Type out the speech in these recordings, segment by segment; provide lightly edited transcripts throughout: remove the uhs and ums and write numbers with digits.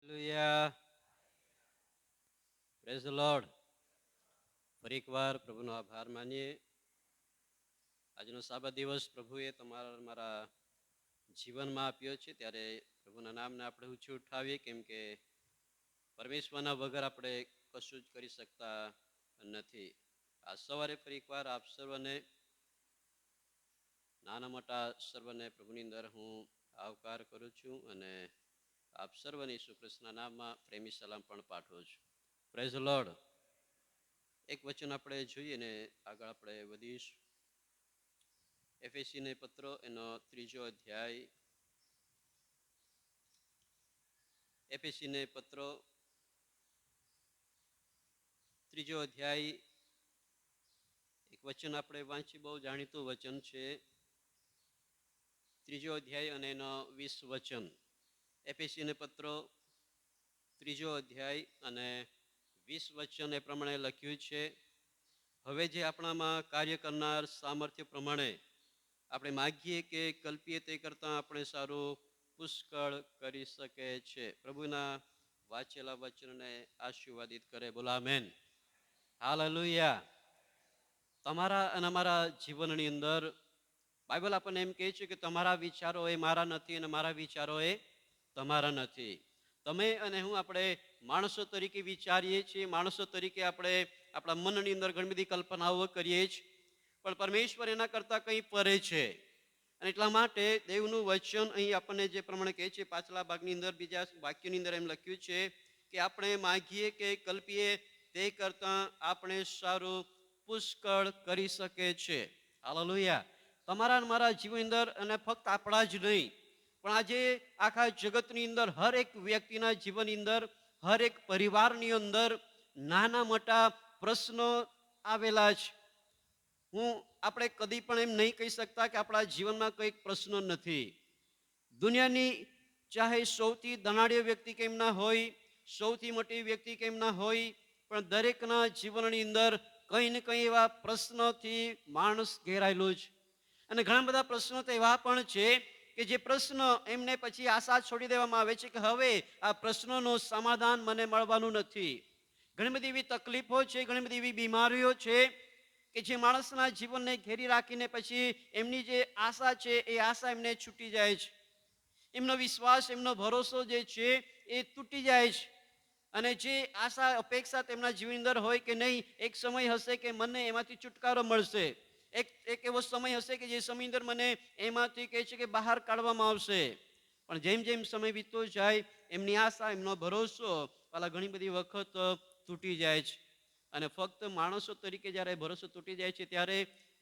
Hallelujah. Praise the lord. ફરી એકવાર પ્રભુનો આભાર માનીએ. આજનો સાબત દિવસ પ્રભુએ મારા જીવનમાં આપ્યો છે, ત્યારે પ્રભુના નામને આપણે ઊંચી ઉઠાવીએ, કેમ કે પરમેશ્વરના વગર આપણે કશું જ કરી શકતા નથી. આ સવારે ફરી એકવાર આપ સર્વને, નાના મોટા સર્વને પ્રભુની અંદર હું આવકાર કરું છું અને આપ સર્વને ઈસુ ખ્રિસ્તના નામમાં પ્રેમી સલામ પણ પાઠવું છું. Praise the lord. એક વચન આપણે જોઈએ ને આગળ આપણે વધીશું. એફેસીને પત્રો એનો 3 અધ્યાય. એફેસીને પત્રો 3 અધ્યાય એક વચન આપણે વાંચી, બહુ જાણીતું વચન છે. 3 અધ્યાય અને એનો 20 વચન. એફેસીને પત્રો 3 અધ્યાય અને 20 વચન એ પ્રમાણે લખ્યું છે, હવે જે આપણામાં કાર્ય કરનાર સામર્થ્ય પ્રમાણે આપણે માગીએ કે કલ્પીએ તે કરતાં આપણે સારું પુષ્કળ કરી શકે છે. પ્રભુના વાંચેલા વચનને આશીર્વાદિત કરે. બોલો આમેન. હાલેલુયા. તમારા અને અમારા જીવનની અંદર બાઇબલ આપણને એમ કહે છે કે તમારા વિચારો એ મારા નથી અને મારા વિચારો એ તમારા નથી. તમે અને હું આપણે માણસો તરીકે વિચારીએ છીએ, માણસો તરીકે આપણે આપણા મનની અંદર ઘણી બધી કલ્પનાઓ કરીએ છીએ, પણ પરમેશ્વર એના કરતાં કંઈ પરે છે. અને એટલા માટે દેવનું વચન અહીં આપણને જે પ્રમાણે કહે છે, પાછલા ભાગની અંદર બીજા વાક્યની અંદર એમ લખ્યું છે કે આપણે માગીએ કે કલ્પીએ તે કરતાં આપણે સારું પુષ્કળ કરી શકે છે. હાલેલુયા. તમારા મારા જીવન અંદર, અને ફક્ત આપણા જ નહીં, પણ આજે આખા જગતની અંદર હર એક વ્યક્તિના જીવનની અંદર, હર એક પરિવારની અંદર નાના મોટા પ્રશ્નો આવેલા છે. આપણે કદી પણ એમ નહીં કહી શકતા કે આપણા જીવનમાં કંઈક પ્રશ્નો નથી. દુનિયાની ચાહે સૌથી ધનાઢ્ય વ્યક્તિ કેમ ના હોય, સૌથી મોટી વ્યક્તિ કેમ ના હોય, પણ દરેકના જીવનની અંદર કંઈ ને કંઈ એવા પ્રશ્નોથી માણસ ઘેરાયેલો છે. અને ઘણા બધા પ્રશ્નો તો એવા પણ છે કે જે પ્રશ્ન એમને પછી આશા છોડી દેવામાં આવે છે કે હવે આ પ્રશ્નોનું સમાધાન મને મળવાનું નથી. ઘણી બધી એવી તકલીફો છે, ઘણી બધી એવી બીમારીઓ છે કે જે માણસના જીવનને ઘેરી રાખીને પછી એમની જે આશા છે એ આશા એમને છૂટી જાય છે. એમનો વિશ્વાસ, એમનો ભરોસો જે છે એ તૂટી જાય છે. અને જે આશા અપેક્ષા તેમના જીવન અંદર હોય કે નહીં, એક સમય હશે કે મને એમાંથી છુટકારો મળશે, એક એવો સમય હશે કે જે સમય અંદર મને એમાંથી કહે છે કે બહાર કાઢવામાં આવશે. પણ જેમ જેમ સમય વીતતો જાય એમની આશા, એમનો ભરોસો ઘણી બધી વખત તૂટી જાય છે. અને ફક્ત માણસો તરીકે જ્યારે ભરોસો તૂટી જાય છે ત્યારે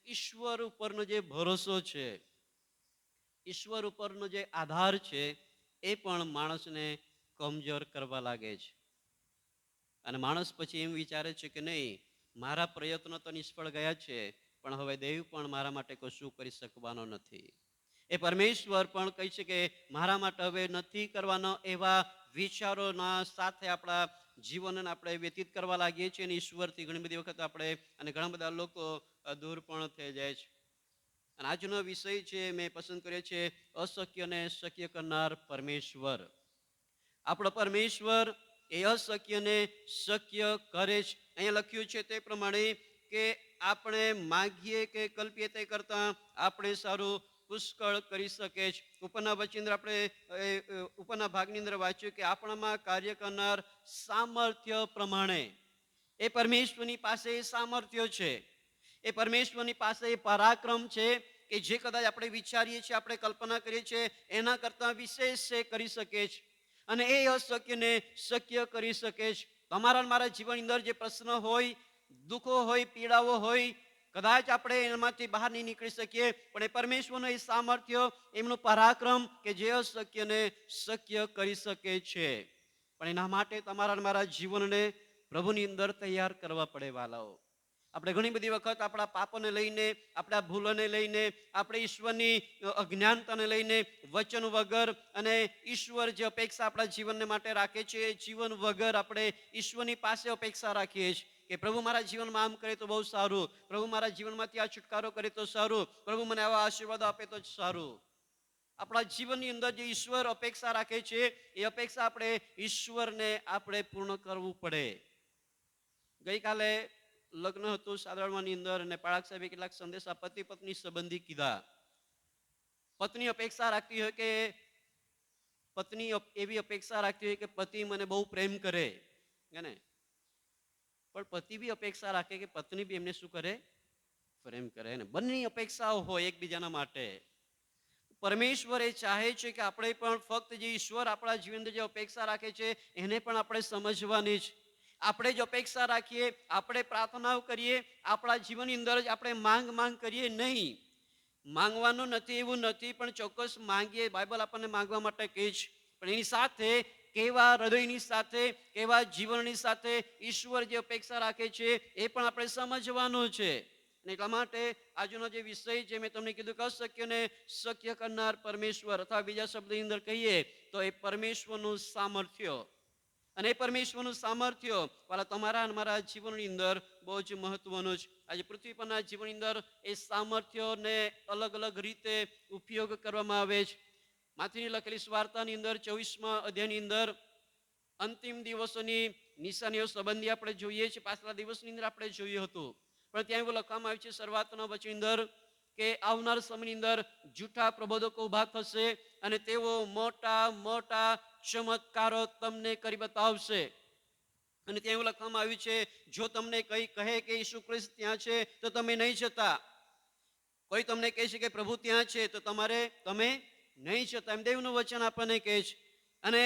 ઈશ્વર ઉપરનો જે ભરોસો છે, ઈશ્વર ઉપરનો જે આધાર છે એ પણ માણસને કમજોર કરવા લાગે છે. અને માણસ પછી એમ વિચારે છે કે નહીં, મારા પ્રયત્નો તો નિષ્ફળ ગયા છે, પણ હવે દેવ પણ મારા માટે કશું કરી શકવાનો નથી. એ પરમેશ્વર પણ કહી છે કે મારા માટે હવે નથી કરવાનો. એવા વિચારોના સાથે આપણા જીવનને આપણે વ્યતીત કરવા લાગીએ છીએ અને ઈશ્વરથી ઘણી બધી વખત આપણે અને ઘણા બધા લોકો દૂર પણ થઈ જાય છે. અને આજનો વિષય છે મેં પસંદ કર્યો છે, અશક્યને શક્ય કરનાર પરમેશ્વર. આપણો પરમેશ્વર એ અશક્યને શક્ય કરે છે. અહીંયા લખ્યું છે તે પ્રમાણે કે આપણે માગીએ કે કલ્પીએ તે કરતાં આપણે સારું પુષ્કળ કરી શકે છે. ઉપરના વચન આપણે ઉપરના ભાગની અંદર વાંચ્યું કે આપણામાં કાર્ય કરનાર સામર્થ્ય પ્રમાણે. એ પરમેશ્વરની પાસે સામર્થ્ય છે, એ પરમેશ્વરની પાસે પરાક્રમ છે કે જે કદાચ આપણે વિચારીએ છીએ, આપણે કલ્પના કરીએ છીએ એના કરતાં વિશેષ છે, કરી શકે છે. અને એ અશક્યને શક્ય કરી શકે છે. તમારા મારા જીવનની અંદર જે પ્રશ્ન હોય, દુઃખો હોય, પીડાઓ હોય, કદાચ આપણે એમાંથી બહાર નહીં નીકળી શકીએ, પણ એ પરમેશ્વરનું એ સામર્થ્ય, એમનું પરાક્રમ કે જે અશક્યને શક્ય કરી શકે છે. પણ એના માટે તમારા મારા જીવનને પ્રભુની અંદર તૈયાર કરવા પડે. વાલાઓ, આપણે ઘણી બધી વખત આપણા પાપોને લઈને, આપણા ભૂલોને લઈને, આપણે ઈશ્વરની અજ્ઞાનતાને લઈને વચન વગર અને ઈશ્વર જે અપેક્ષા આપણા જીવનને માટે રાખે છે એ જીવન વગર આપણે ઈશ્વરની પાસે અપેક્ષા રાખીએ છીએ કે પ્રભુ મારા જીવનમાં આમ કરે તો બહુ સારું, પ્રભુ મારા જીવનમાંથી આ છુટકારો કરે તો સારું, પ્રભુ મને આવા આશીર્વાદ આપે તો સારું. આપણા જીવનની અંદર જે ઈશ્વર અપેક્ષા રાખે છે એ અપેક્ષા આપણે ઈશ્વરને આપણે પૂર્ણ કરવું પડે. ગઈકાલે લગ્ન હતું સાધારણની અંદર અને પાળક સાહેબે કેટલાક સંદેશા પતિ પત્ની સંબંધી કીધા. પત્ની અપેક્ષા રાખતી હોય કે પત્ની એવી અપેક્ષા રાખતી હોય કે પતિ મને બહુ પ્રેમ કરે ને, પણ પતિ બી અપેક્ષા રાખે કે પત્ની બી એમને શું કરે, પ્રેમ કરે ને. બંને અપેક્ષાઓ હોય એકબીજાના માટે. પરમેશ્વર એ ચાહે છે કે આપણે પણ ફક્ત જે ઈશ્વર આપણા જીવન જે અપેક્ષા રાખે છે એને પણ આપણે સમજવાની જ. આપણે જ અપેક્ષા રાખીએ, આપણે પ્રાર્થનાઓ કરીએ, આપણા જીવનની અંદર જ આપણે માંગ કરીએ નહીં. માંગવાનું નથી એવું નથી, પણ ચોક્કસ માંગીએ. બાઇબલ આપણને માંગવા માટે કહે છે, પણ એની સાથે કેવા હૃદયની સાથે, કેવા જીવનની સાથે ઈશ્વર જે અપેક્ષા રાખે છે એ પણ આપણે સમજવાનું છે. એટલા માટે આજનો જે વિષય જે મેં તમને કીધું કે અશક્યને શક્ય કરનાર પરમેશ્વર, અથવા બીજા શબ્દની અંદર કહીએ તો એ પરમેશ્વરનું સામર્થ્ય. અને પરમેશ્વરનું સામર્થ્ય વાળા તમારા અને મારા જીવનની અંદર બહુ જ મહત્વનું છે. આજે પૃથ્વી પરના જીવનની અંદર એ સામર્થ્યને અલગ અલગ રીતે ઉપયોગ કરવામાં આવે છે. માથીની લખેલી સુવાર્તાની અંદર 24મા અધ્યાયની અંદર અંતિમ દિવસોની નિશાનીઓ સંબંધી આપણે જોઈએ છીએ. પાછલા દિવસની અંદર આપણે જોયું હતું, પણ ત્યાં એવું લખવામાં આવ્યું છે શરૂઆતના વચનની અંદર કે આવનાર સમયની અંદર જૂઠા પ્રબોધકો ઊભા થશે અને તેઓ મોટા મોટા ચમત્કારો તમને કરી બતાવશે. અને ત્યાં એવું લખવામાં આવ્યું છે, જો તમને કઈ કહે કે ઈસુ ખ્રિસ્ત ત્યાં છે તો તમે નહીં જતા. કોઈ તમને કહે છે કે પ્રભુ ત્યાં છે તો તમે નહીં જતા. એમ દેવનું વચન આપણને કહે છે. અને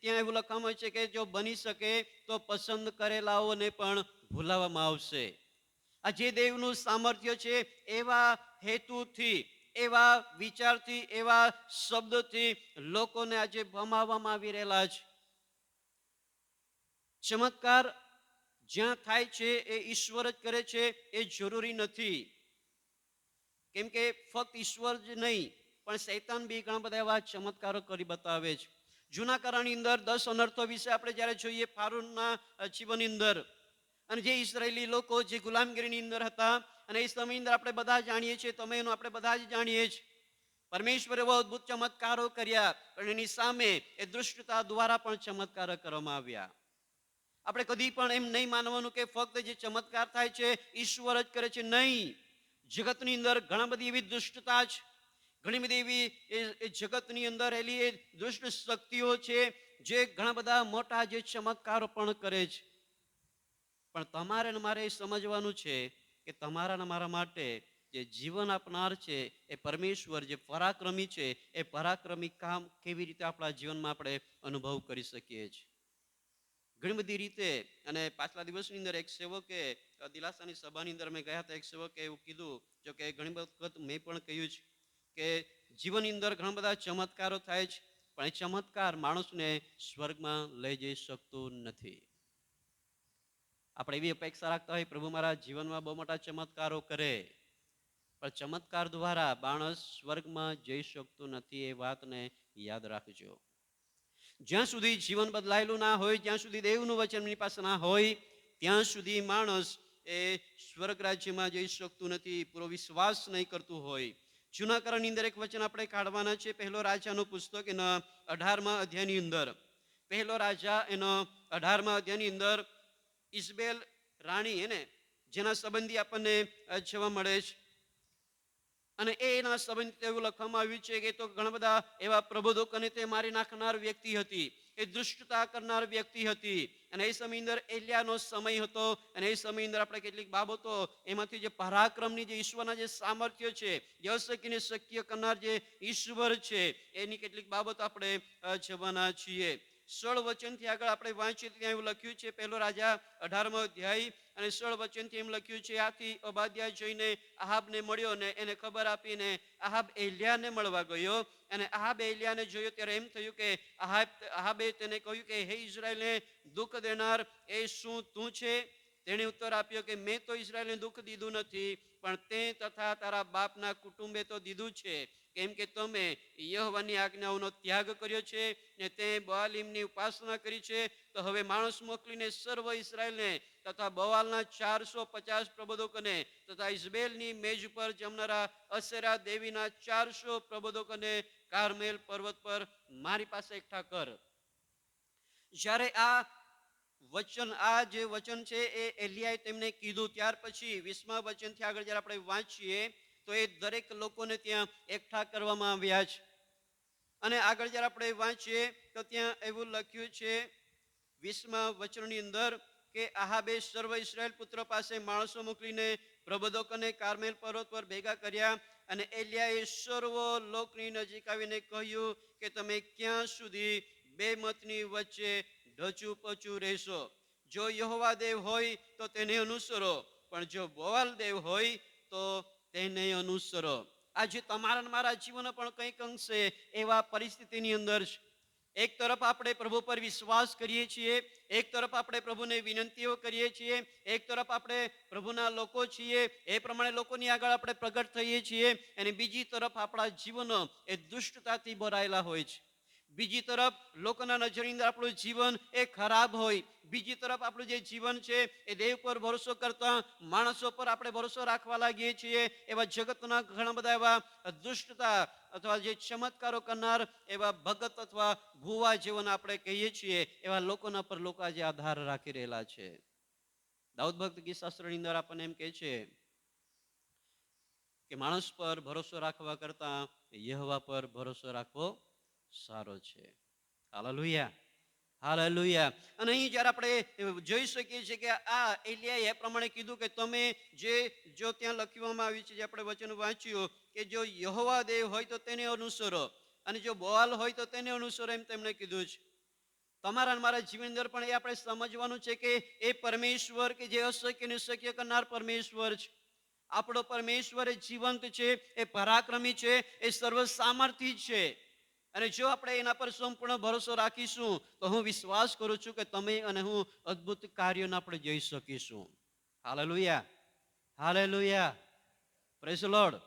ત્યાં એવું લખવામાં આવ્યું છે કે જો બની શકે તો પસંદ કરેલાઓને પણ ભૂલાવવામાં આવશે. આ જે દેવનું સામર્થ્ય છે એવા હેતુથી, એવા વિચારથી, એવા શબ્દથી લોકોને આજે ભમાવવામાં આવી રહેલા છે. ચમત્કાર જ્યાં થાય છે એ ઈશ્વર જ કરે છે એ જરૂરી નથી. કેમ કે ફક્ત ઈશ્વર જ નહીં, પણ શૈતાન બી ઘણા બધા એવા ચમત્કારો કરી બતાવે છે. જૂના કરારની અંદર 10 અનર્થો વિશે આપણે જ્યારે જોઈએ ફારૂનના જીવનની અંદર, અને જે ઇઝરાયેલી લોકો જે ગુલામગીરીની અંદર હતા, અને એ સમયની અંદર આપણે બધા જાણીએ છીએ, તમે એનું આપણે બધા જ જાણીએ છીએ. પરમેશ્વરે એવો અદભુત ચમત્કારો કર્યા, પણ એની સામે એ દુષ્ટતા દ્વારા પણ ચમત્કારો કરવામાં આવ્યા. આપણે કદી પણ એમ નહીં માનવાનું કે ફક્ત જે ચમત્કાર થાય છે ઈશ્વર જ કરે છે. નહીં, જગતની અંદર ઘણા બધી એવી દુષ્ટતા છે, ઘણી બધી એવી જગતની અંદર રહેલી એ દુષ્ટ શક્તિઓ છે જે ઘણા બધા મોટા જે ચમત્કારો પણ કરે છે. પણ તમારે ને મારે એ સમજવાનું છે કે તમારા ને મારા માટે જે જીવન આપનાર છે એ પરમેશ્વર, જે પરાક્રમી છે, એ પરાક્રમી કામ કેવી રીતે આપણા જીવનમાં આપણે અનુભવ કરી શકીએ છીએ ઘણી બધી રીતે. અને પાછલા દિવસની અંદર એક સેવકે દિલાસાની સભાની અંદર મેં ગયા હતા, એક સેવકે એવું કીધું, જો કે ઘણી વખત મેં પણ કહ્યું છે કે જીવનની અંદર ઘણા બધા ચમત્કારો થાય છે, પણ એ ચમત્કાર માણસને સ્વર્ગમાં લઈ જઈ શકતું નથી. આપણે એવી અપેક્ષા રાખતા હોય પ્રભુ મારા જીવનમાં બહુ મોટા ચમત્કારો કરે, પણ ચમત્કાર દ્વારા માણસ સ્વર્ગમાં જઈ શકતું નથી. એ વાતને યાદ રાખજો. જ્યાં સુધી જીવન બદલાયેલું ના હોય, જ્યાં સુધી દેવનું વચન એમની પાસે ના હોય, ત્યાં સુધી માણસ એ સ્વર્ગ રાજ્યમાં જઈ શકતું નથી, પૂરો વિશ્વાસ નહીં કરતું હોય. જૂના કરારની અંદર એક વચન આપણે કાઢવાના છે, પહેલો રાજાનું પુસ્તક એના 18મા અધ્યાયની અંદર. પહેલો રાજા એનો 18મા અધ્યાયની અંદર ઇઝબેલ રાણી એને જેના સંબંધી આપણને જોવા મળે છે, અને એના સંબંધિત એવું લખવામાં આવ્યું છે કે તો ઘણા બધા એવા પ્રબોધકોને તે મારી નાખનાર વ્યક્તિ હતી, એ દુષ્ટતા કરનાર વ્યક્તિ હતી. અને એ સમયની અંદર એલિયાનો સમય હતો, અને એ સમયની અંદર આપણે કેટલીક બાબતો એમાંથી જે પરાક્રમની જે ઈશ્વરના જે સામર્થ્ય છે, જે અશક્યને શક્ય કરનાર જે ઈશ્વર છે, એની કેટલીક બાબતો આપણે જોવાના છીએ. 16 વચનથી આગળ આપણે વાંચીએ ત્યાં એવું લખ્યું છે, પહેલો રાજા 18મો અધ્યાય અને 16 વચનથી એમ લખ્યું છે, આથી ઓબાદ્યા જઈને આહાબને મળ્યો ને એને ખબર આપીને આહાબ એલિયાને મળવા ગયો. અને આહાબ એલિયાને જોયો ત્યારે એમ થયું કે આહાબે તેને કહ્યું કે હે ઇઝરાયલને દુઃખ દેનાર, એ શું તું છે? તેણે ઉત્તર આપ્યો કે મેં તો ઇઝરાયલને દુઃખ દીધું નથી, પણ તે તથા તારા બાપના કુટુંબે તો દીધું છે કેમ કે તમે યહોવાની આજ્ઞાઓનો ત્યાગ કર્યો છે ને તે બઆલીમની ઉપાસના કરી છે. તો હવે માણસ મોકલીને સર્વ ઇસ્રાયેલને તથા બવાલના 450 પ્રબોધકોને તથા ઇઝબેલની મેજ પર જમનારા અસેરા દેવીના 400 પ્રબોધકોને કાર્મેલ પર્વત પર મારી પાસે એકઠા કર. જ્યારે આ જે વચન છે એ એલિયાએ તેમને કીધું, ત્યાર પછી 20મા વચનથી આગળ જ્યારે આપણે વાંચીએ તો એ દરેક લોકોને ત્યાં એકઠા કરવામાં આવ્યા છે. અને આગળ જ્યારે આપણે વાંચીએ તો ત્યાં એવું લખ્યું છે 20મા વચનની અંદર કે આહાબે સર્વ ઇસ્રાયેલ પુત્ર પાસે માણસો મોકલીને પ્રબોધકોને કાર્મેલ પર્વત પર ભેગા કર્યા. અને એલિયાએ સર્વ લોકની નજીક આવીને કહ્યું કે તમે ક્યાં સુધી બે મતની વચ્ચે ઢચું પચું રહેશો? જો યહોવા દેવ હોય તો તેને અનુસરો, પણ જો બવાલ દેવ હોય તો તેને અનુસરો. આજે તમારા મારા જીવન પણ કંઈક અંશે એવા પરિસ્થિતિની અંદર છે. એક તરફ આપણે પ્રભુ પર વિશ્વાસ કરીએ છીએ, એક તરફ આપણે પ્રભુને વિનંતીઓ કરીએ છીએ, એક તરફ આપણે પ્રભુના લોકો છીએ, એ પ્રમાણે લોકોની આગળ આપણે પ્રગટ થઈએ છીએ, અને બીજી તરફ આપણા જીવનો એ દુષ્ટતાથી ભરાયેલા હોય છે. બીજી તરફ લોકોના નજરની અંદર આપણું જીવન એ ખરાબ હોય. બીજી તરફ આપણું જે જીવન છે એ દેવ પર ભરોસો કરતા માણસો પર આપણે ભરોસો રાખવા લાગીએ છીએ. એવા જગતના ઘણા બધા એવા દુષ્ટતા અથવા જે ચમત્કારો કરનાર એવા ભગત અથવા ભુવા જેઓને આપણે કહીએ છીએ, એવા લોકોના પર લોકો આજે આધાર રાખી રહેલા છે. દાઉદ ભક્ત ગીતશાસ્ત્રની અંદર આપણને એમ કહે છે કે માણસ પર ભરોસો રાખવા કરતા યહોવા પર ભરોસો રાખવો સારો છે. Hallelujah, hallelujah. અને અહીં જ્યારે આપણે જોઈ શકીએ છીએ કે આ એલિયાએ એ પ્રમાણે કીધું કે તમે જો ત્યાં લખવામાં આવ્યું છે, જે આપણે વચન વાંચ્યું કે જો યહોવા દેવ હોય તો તેને અનુસરો, અને જો બવાલ હોય તો તેને અનુસરો, એમ તેમણે કીધું છે. તમારા મારા જીવન અંદર પણ એ આપણે સમજવાનું છે કે એ પરમેશ્વર કે જે અશક્ય ને શક્ય કરનાર પરમેશ્વર છે. આપણો પરમેશ્વર એ જીવંત છે, એ પરાક્રમી છે, એ સર્વ સામર્થ્ય છે. અને જો આપણે એના પર સંપૂર્ણ ભરોસો રાખીશું તો હું વિશ્વાસ કરું છું કે તમે અને હું અદ્ભુત કાર્યોને આપણે જોઈ શકીશું. Hallelujah, hallelujah, praise the lord.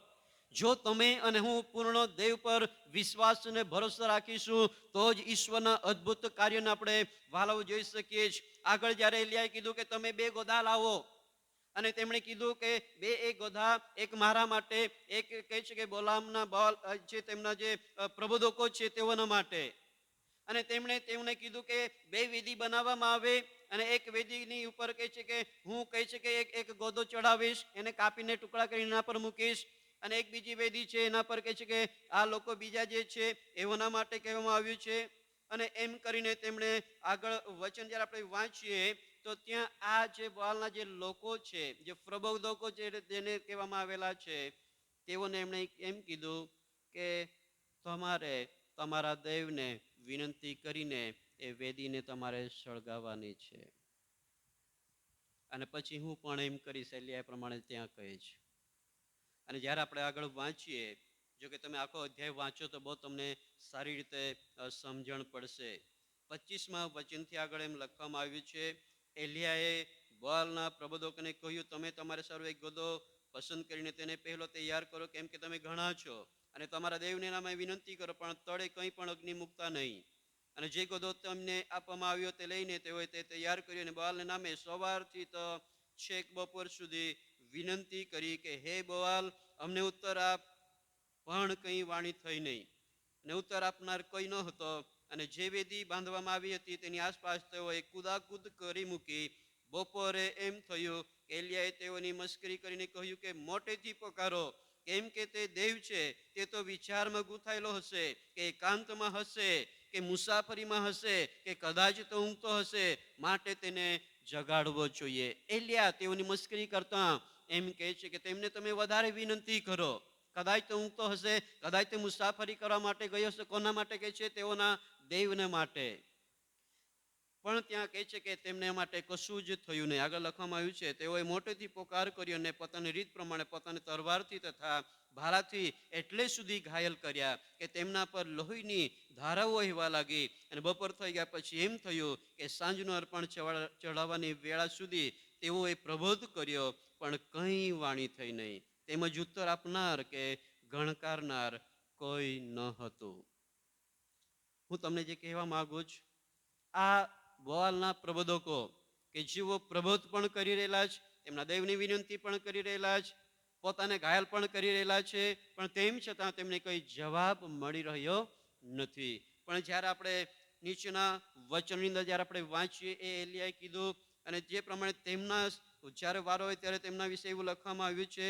જો તમે અને હું પૂર્ણ દેવ પર વિશ્વાસ અને ભરોસો રાખીશું તો જ ઈશ્વરના અદ્ભુત કાર્યોને આપણે વાલાઓ જોઈ શકીએ છીએ. આગળ જ્યારે એલિયાએ કીધું કે તમે 2 ગોધા લાવો, અને તેમણે કીધું કે 2 એક ગોધા, એક મારા માટે, એક કહે છે કે બોલામના બાલ જે તેમના જે પ્રબોધકો છે તેઓના માટે. અને તેમણે કીધું કે 2 વેદી બનાવવામાં આવે, અને એક વેદીની ઉપર કહે છે કે હું કહે છે કે એક ગોધો ચડાવીશ, એને કાપીને ટુકડા કરીને એના પર મૂકીશ, અને એક બીજી વેદી છે એના પર કહે છે કે આ લોકો બીજા જે છે એઓના માટે કહેવામાં આવ્યું છે. અને એમ કરીને તેમણે આગળ વચન જ્યારે આપણે વાંચીએ તો ત્યાં આ જે બાલના જે લોકો છે, જે પ્રબોધકો છે જેને કહેવામાં આવેલા છે, તેઓને એમણે એમ કીધું કે તમારે તમારા દેવને વિનંતી કરીને એ વેદીને તમારે સળગાવવાની છે. અને પછી હું પણ એમ કરીશ, એલિયા પ્રમાણે ત્યાં કહે છે. અને જ્યારે આપણે આગળ વાંચીએ, જો કે તમે આખો અધ્યાય વાંચો તો બહુ તમને સારી રીતે સમજણ પડશે. 25મા વચનથી આગળ એમ લખવામાં આવ્યું છે, એલિયાએ બઆલના પ્રબોધકોને કહ્યું, તમે તમારે સર્વ એક ગોધો પસંદ કરીને તેને પહેલો તૈયાર કરો, કેમ કે તમે ઘણા છો, અને તમારા દેવને નામે વિનંતી કરો, પણ તળે કંઈ પણ અગ્નિ મૂકતા નહીં. અને જે ગોધો તમને આપવામાં આવ્યો તે લઈને તેઓએ તે તૈયાર કર્યો, અને બઆલને નામે સવારથી તો છેક બપોર સુધી વિનંતી કરી કે હે બવાલ, અમને ઉત્તર આપ. પણ કંઈ વાણી થઈ નહીં, અને ઉત્તર આપનાર કોઈ ન હતો. અને જે વેદી બાંધવામાં આવી હતી તેની આસપાસ તેઓએ કુદાકૂદ કરી મૂકી. બપોરે એમ થયું કે એલિયાએ તેઓની મસ્કરી કરીને કહ્યું કે મોટેથી પોકારો, કેમ કે તે દેવ છે. તે તો વિચારમાં ગૂંથાયેલો હશે, કે એકાંતમાં હશે, કે મુસાફરીમાં હશે, કે કદાચ તો ઊંઘતો હશે, માટે તેને જગાડવો જોઈએ. એલિયા તેઓની મસ્કરી કરતા એમ કહે છે કે તેમને તમે વધારે વિનંતી કરો. કદાચ તો ઊંઘતો હશે, કદાચ તે મુસાફરી કરવા માટે ગયો હશે. કોના માટે કહે છે? તેઓના દેવને માટે. પણ ત્યાં કહે છે કે તેમને માટે કશું જ થયું નહીં. આગળ લખવામાં આવ્યું છે, તેઓએ મોટેથી પોકાર કર્યો અને પોતાની રીત પ્રમાણે પોતાની તલવારથી તથા ભાલાથી એટલે સુધી ઘાયલ કર્યા કે તેમના પર લોહીની ધારાઓ વહેવા લાગી. અને બપોર થઈ ગયા પછી એમ થયું કે સાંજનું અર્પણ ચડાવવાની વેળા સુધી તેઓએ પ્રબોધ કર્યો, પણ કંઈ વાણી થઈ નહીં. તેમજ ઉત્તર આપનાર કે ગણકારનાર કોઈ ન હતું. હું તમને જે કહેવા માંગુ છું, આ બોઆલના પ્રબોધકો કે જેઓ પ્રબોધ પણ કરી રહેલા છે, એમના દેવની વિનંતી પણ કરી રહેલા છે, પોતાને ઘાયલ પણ કરી રહેલા છે, પણ તેમ છતાં તેમને કોઈ જવાબ મળી રહ્યો નથી. પણ જ્યારે આપણે નીચેના વચનની અંદર જ્યારે આપણે વાંચીએ, એ એલિયાએ કીધું અને જે પ્રમાણે તેમના જ્યારે વારો હોય ત્યારે તેમના વિશે એવું લખવામાં આવ્યું છે.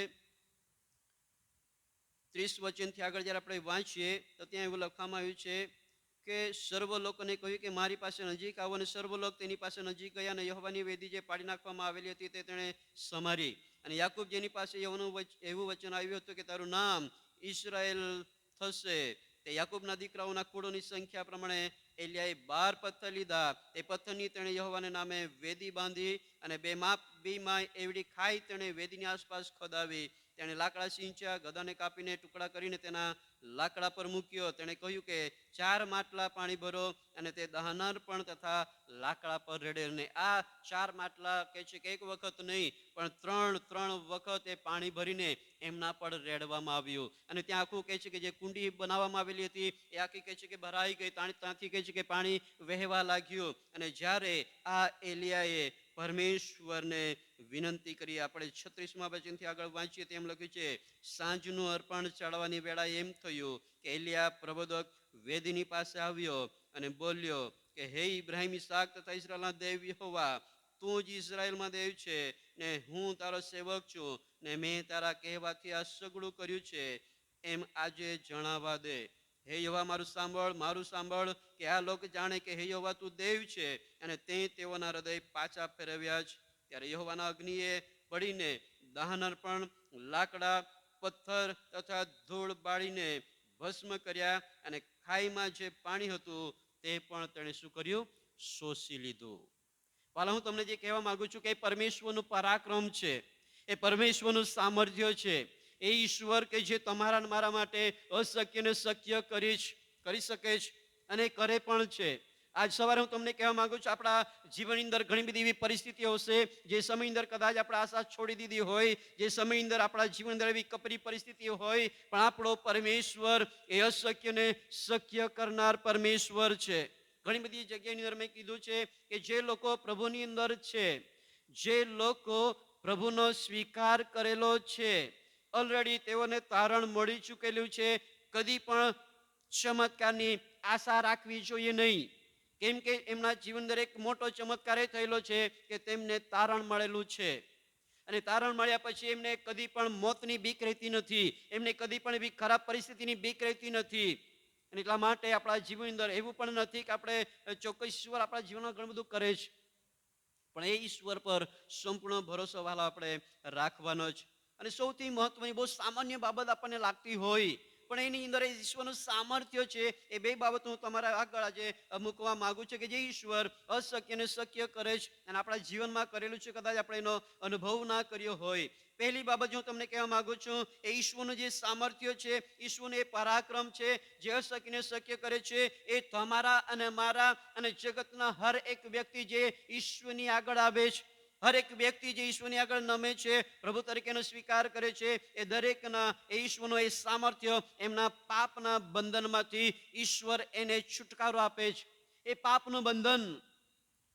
30 વચનથી આગળ જ્યારે આપણે વાંચીએ તો ત્યાં એવું લખવામાં આવ્યું છે કે સર્વલોકને કહ્યું કે મારી પાસે નજીક આવો, અને સર્વલોક તેની પાસે નજીક ગયા, અને યહોવાની વેદી જે પાડી નાખવામાં આવેલી હતી તે તેણે સમારી. અને યાકૂબ જેની પાસે એવું વચન આવ્યું હતું કે તારું નામ ઇઝરાયલ થશે, તે યાકૂબના દીકરાઓના કુળોની સંખ્યા પ્રમાણે એલિયાએ 12 પથ્થર લીધા. તે પથ્થરની તેણે યહોવાને નામે વેદી બાંધી, અને બેમાં એવડી ખાઈ તેણે વેદીની આસપાસ ખોદાવી. તેણે લાકડા સિંચ્યા, ગધાને કાપીને ટુકડા કરીને તેના લાકડા પર મૂક્યો. તેણે કહ્યું કે 4 માટલા પાણી ભરો, અને તે દહનાર પણ તથા લાકડા પર રેડે. અને આ 4 માટલા કહે છે કે એક વખત નહીં પણ 3 વખત એ પાણી ભરીને એમના પર રેડવામાં આવ્યું. અને ત્યાં આખું કહે છે કે જે કુંડી બનાવવામાં આવેલી હતી એ આખી કહે છે કે ભરાઈ ગઈ. ત્યાંથી કહે છે કે પાણી વહેવા લાગ્યું. અને જ્યારે આ એલિયાએ પરમેશ્વરને વિનંતી કરી, આપણે 36મા વચનથી આગળ વાંચીએ તેમ લખ્યું છે, સાંજનું અર્પણ ચડાવવાની વેળાએ એમ થયું કે એલિયા પ્રબોધક વેદીની પાસે આવ્યો અને બોલ્યો કે હે ઇબ્રાહિમ, ઇસાક તથા ઇઝરાયલના દેવ યહોવા, તું જ ઇઝરાયલમાં દેવ છે ને હું તારો સેવક છું, ને મેં તારા કહેવાથી આ સગળું કર્યું છે, એમ આજે જણાવવા દે. હે યહોવા, મારું સાંભળ કે આ લોકો જાણે કે હે યહોવા તું દેવ છે, અને તે તેઓના હૃદય પાછા ફેરવ્યા છે. ત્યારે યહોવાના અગ્નિએ પડીને દહન અર્પણ, લાકડા, પથ્થર તથા ધૂળ બાળીને ભસ્મ કર્યા, અને ખાઈમાં જે પાણી હતું તે પણ તેણે શું કર્યું? શોષી લીધું. વાલા, હું તમને જે કહેવા માંગુ છું કે પરમેશ્વરનું પરાક્રમ છે, એ પરમેશ્વરનું સામર્થ્ય છે. એ ઈશ્વર કે જે તમારા મારા માટે અશક્યને શક્ય કરી શકે છે અને કરે પણ છે. આજ સવારે હું તમને કહેવા માંગુ છું, આપણા જીવનની અંદર ઘણી બધી એવી પરિસ્થિતિઓ હશે જે સમયની અંદર કદાચ આપણે આશા છોડી દીધી હોય, જે સમયની અંદર આપણા જીવન અંદર એવી કપરી પરિસ્થિતિઓ હોય, પણ આપણો પરમેશ્વર એ અશક્યને શક્ય કરનાર પરમેશ્વર છે. ઘણી બધી જગ્યાની અંદર મેં કીધું છે કે જે લોકો પ્રભુની અંદર છે, જે લોકો પ્રભુનો સ્વીકાર કરેલો છે, ઓલરેડી તેઓને તારણ મળી ચૂકેલું છે. કદી પણ ચમત્કારની આશા રાખવી જોઈએ નહીં, કેમ કે એમના જીવન અંદર એક મોટો ચમત્કાર એ થયેલો છે કે તેમને તારણ મળેલું છે. અને તારણ મળ્યા પછી એમને કદી પણ મોતની બીક રહેતી નથી, એમને કદી પણ એવી ખરાબ પરિસ્થિતિની બીક રહેતી નથી. અને એટલા માટે આપણા જીવનની અંદર એવું પણ નથી કે આપણે ચોક્કસ ઈશ્વર આપણા જીવનમાં ઘણું બધું કરે છે, પણ એ ઈશ્વર પર સંપૂર્ણ ભરોસો વાળા આપણે રાખવાનો જ. અને સૌથી મહત્વની બહુ સામાન્ય બાબત આપણને લાગતી હોય, પણ એની અંદર ઈશ્વરનું સામર્થ્ય છે. એ બે બાબત હું તમારા આગળ આજે મૂકવા માંગુ છું કે જે ઈશ્વર અશક્યને શક્ય કરે છે અને આપણા જીવનમાં કરેલું છે, કદાચ આપણે એનો અનુભવ ના કર્યો હોય. પહેલી બાબત હું તમને કહેવા માંગુ છું, એ ઈશ્વરનું જે સામર્થ્ય છે, ઈશ્વરનું એ પરાક્રમ છે, જે અશક્યને શક્ય કરે છે, એ તમારા અને મારા અને જગતના હર એક વ્યક્તિ જે ઈશ્વરની આગળ આવે છે, હર એક વ્યક્તિ જે ઈશ્વરની આગળ નમે છે, પ્રભુ તરીકેનો સ્વીકાર કરે છે, એ દરેકના એ ઈશ્વરનો એ સામર્થ્ય, એમના પાપના બંધનમાંથી ઈશ્વર એને છુટકારો આપે છે. એ પાપનું બંધન,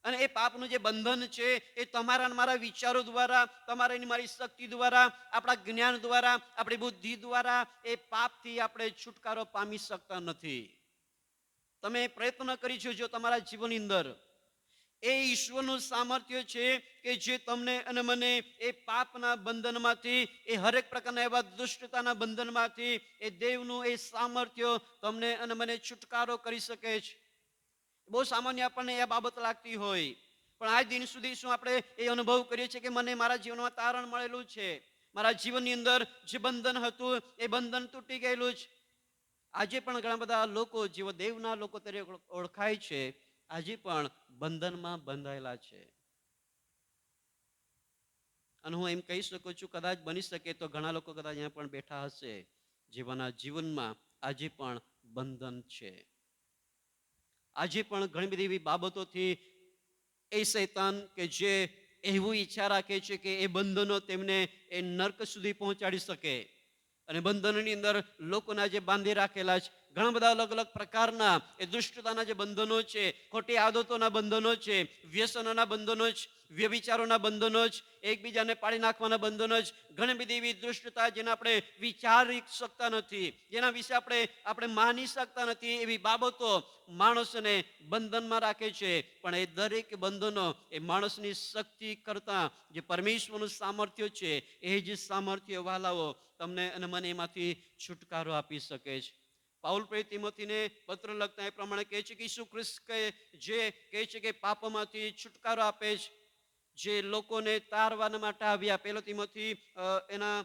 અને એ પાપનું જે બંધન છે એ તમારા મારા વિચારો દ્વારા, તમારી મારી શક્તિ દ્વારા, આપણા જ્ઞાન દ્વારા, આપણી બુદ્ધિ દ્વારા એ પાપથી આપણે છુટકારો પામી શકતા નથી. તમે પ્રયત્ન કરી જોજો તમારા જીવનની અંદર. એ ઈશ્વરનું સામર્થ્ય છે કે જે તમને અને મને એ પાપના બંધનમાંથી, એ હરેક પ્રકારના એવા દુષ્ટતાના બંધનમાંથી એ દેવનું એ સામર્થ્ય તમને અને મને છુટકારો કરી શકે છે. બહુ સામાન્ય આપણને એ બાબત લાગતી હોય, પણ આજ દિન સુધી શું આપણે એ અનુભવ કરીએ છીએ કે મને મારા જીવનમાં તારણ મળેલું છે, મારા જીવનની અંદર જે બંધન હતું એ બંધન તૂટી ગયેલું છે. આજે પણ ઘણા બધા લોકો જેઓ દેવના લોકો તરીકે ઓળખાય છે, આજે પણ બંધનમાં બંધાયેલા છે. અને હું એમ કહી શકું છું, કદાચ બની શકે તો ઘણા લોકો કદાચ અહીંયા પણ બેઠા હશે, જેઓના જીવનમાં આજે પણ બંધન છે. આજે પણ ઘણી બધી એવી બાબતોથી એ શૈતાન કે જે એવું ઈચ્છા રાખે છે કે એ બંધનો તેમને એ નર્ક સુધી પહોંચાડી શકે, અને બંધનની અંદર લોકોના જે બાંધી રાખેલા છે, ઘણા બધા અલગ અલગ પ્રકારના એ દુષ્ટતાના જે બંધનો છે, ખોટી આદતોના બંધનો છે, વ્યસનોના બંધનો છે, વ્યભિચારોના બંધનો છે, એકબીજાને પાડી નાખવાના બંધનો છે, ઘણી બધી એવી દુષ્ટતા જેને આપણે વિચારી શકતા નથી, જેના વિશે આપણે માની શકતા નથી, એવી બાબતો માણસને બંધનમાં રાખે છે. પણ એ દરેક બંધનો એ માણસની શક્તિ કરતા જે પરમેશ્વરનું સામર્થ્ય છે, એ જ સામર્થ્ય વાલાઓ તમને અને મને એમાંથી છુટકારો આપી શકે છે. પાઉલ પ્રેરિત તિમોથીને પત્ર લખતા એ પ્રમાણે કહે છે કે ઈસુ ખ્રિસ્ત જે કહે છે કે પાપોમાંથી છુટકારો આપે છે, જે લોકોને તારવાના માટે આવ્યા. પહેલો તિમોથી એના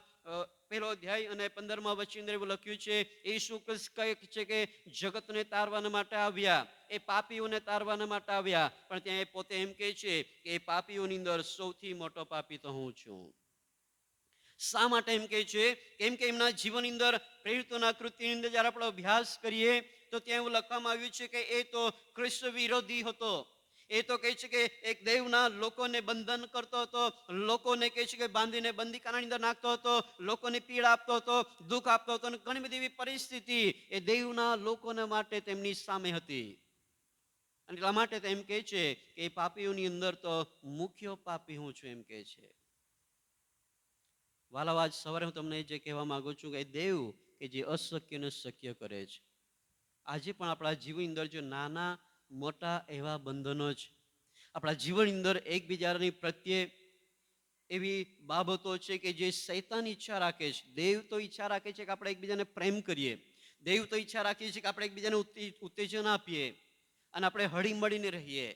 પહેલો અધ્યાય અને 15મા વચન એવું લખ્યું છે, ઈસુ ખ્રિસ્ત કહે છે કે જગતને તારવાના માટે આવ્યા, એ પાપીઓને તારવાના માટે આવ્યા. પણ ત્યાં એ પોતે એમ કહે છે કે એ પાપીઓની અંદર સૌથી મોટો પાપી તો હું છું. શા માટે એમ કહે છે? કેમ કે એમના જીવનની અંદર પ્રેરિતોના કૃત્યની અંદર જ્યારે આપણે અભ્યાસ કરીએ તો ત્યાં એવું લખવામાં આવ્યું છે કે એ તો ખ્રિસ્ત વિરોધી હતો. એ તો કહે છે કે એક દેવના લોકોને બંધન કરતો હતો, લોકોને કહે છે કે બાંધીને બંદીખાનાની અંદર નાખતો હતો, લોકોને પીડા આપતો હતો, દુઃખ આપતો હતો, અને ઘણી બધી એવી પરિસ્થિતિ એ દેવના લોકોને માટે તેમની સામે હતી. અને એટલા માટે એમ કહે છે કે એ પાપીઓની અંદર તો મુખ્ય પાપી હું છું, એમ કહે છે. વાલા, આજ સવારે હું તમને જે કહેવા માંગુ છું કે દેવ કે જે અશક્યને શક્ય કરે છે. આજે પણ આપણા જીવનની અંદર જો નાના મોટા એવા બંધનો છે, આપણા જીવનની અંદર એકબીજાની પ્રત્યે એવી બાબતો છે કે જે શૈતાન ઈચ્છા રાખે છે. દેવ તો ઈચ્છા રાખે છે કે આપણે એકબીજાને પ્રેમ કરીએ, દેવ તો ઈચ્છા રાખીએ છીએ કે આપણે એકબીજાને ઉત્તેજન આપીએ અને આપણે હળી મળીને રહીએ.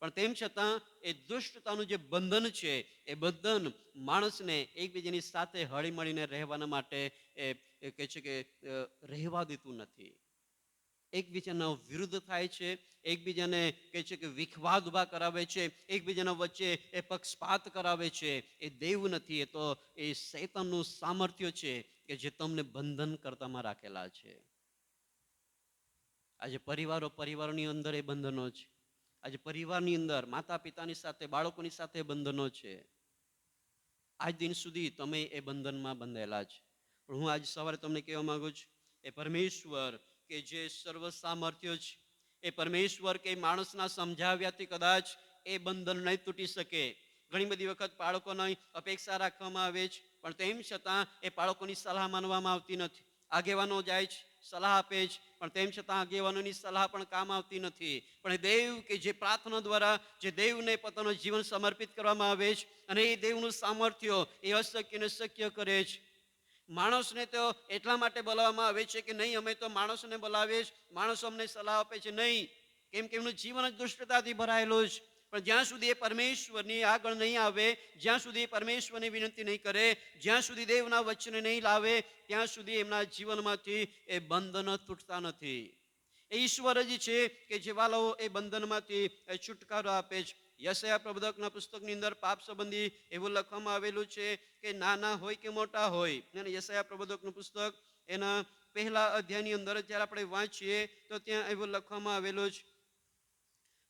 પણ તેમ છતાં એ દુષ્ટતાનું જે બંધન છે, એ બંધન માણસને એકબીજાની સાથે હળી મળીને રહેવાના માટે એ કહે છે કે રહેવા દેતું નથી. એકબીજાના વિરુદ્ધ થાય છે, એકબીજાને કહે છે કે વિખવાદ ઉભા કરાવે છે, એકબીજાના વચ્ચે એ પક્ષપાત કરાવે છે. એ દેવ નથી, એ તો એ શૈતાનનું સામર્થ્ય છે કે જે તમને બંધન કરતામાં રાખેલા છે. આજે પરિવારોની અંદર એ બંધનો છે. આજે પરિવારની અંદર માતા પિતાની સાથે, બાળકોની સાથે બંધનો છે. આજ દિન સુધી તમે એ બંધનમાં બંધાયેલા છે. પણ હું આજ સવારે તમને કહેવા માંગુ છું, એ પરમેશ્વર કે જે સર્વ સામર્થ્ય છે, એ પરમેશ્વર કે માણસના સમજાવ્યાથી કદાચ એ બંધન નહીં તૂટી શકે. ઘણી બધી વખત બાળકોની અપેક્ષા રાખવામાં આવે છે, પણ તેમ છતાં એ બાળકોની સલાહ માનવામાં આવતી નથી. આગેવાનો જાય છે, સલાહ આપે છે, પણ તેમ છતાં આગેવાનોની સલાહ પણ કામ આવતી નથી. પણ દેવ કે જે પ્રાર્થના દ્વારા જે દેવને પોતાનું જીવન સમર્પિત કરવામાં આવે છે, અને એ દેવનું સામર્થ્ય એ અશક્યને શક્ય કરે છે. માણસને તો એટલા માટે બોલાવવામાં આવે છે કે નહીં, અમે તો માણસને બોલાવીએ છીએ, માણસો અમને સલાહ આપે છે નહીં, કેમ કે એમનું જીવન જ દુષ્ટતાથી ભરાયેલું છે. પણ જ્યાં સુધી એ પરમેશ્વરની આગળ નહીં આવે, જ્યાં સુધી એ પરમેશ્વરની વિનંતી નહીં કરે, જ્યાં સુધી દેવના વચને નહીં લાવે, ત્યાં સુધી એમના જીવનમાંથી એ બંધન તૂટતા નથી. એ ઈશ્વર જ છે કે જે વાલાઓ એ બંધનમાંથી છુટકારો આપે છે. યશાયા પ્રબોધકના પુસ્તકની અંદર પાપ સંબંધી એવું લખવામાં આવેલું છે કે નાના હોય કે મોટા હોય, અને યશાયા પ્રબોધકનું પુસ્તક એના પહેલા અધ્યાયની અંદર જ્યારે આપણે વાંચીએ તો ત્યાં એવું લખવામાં આવેલું છે.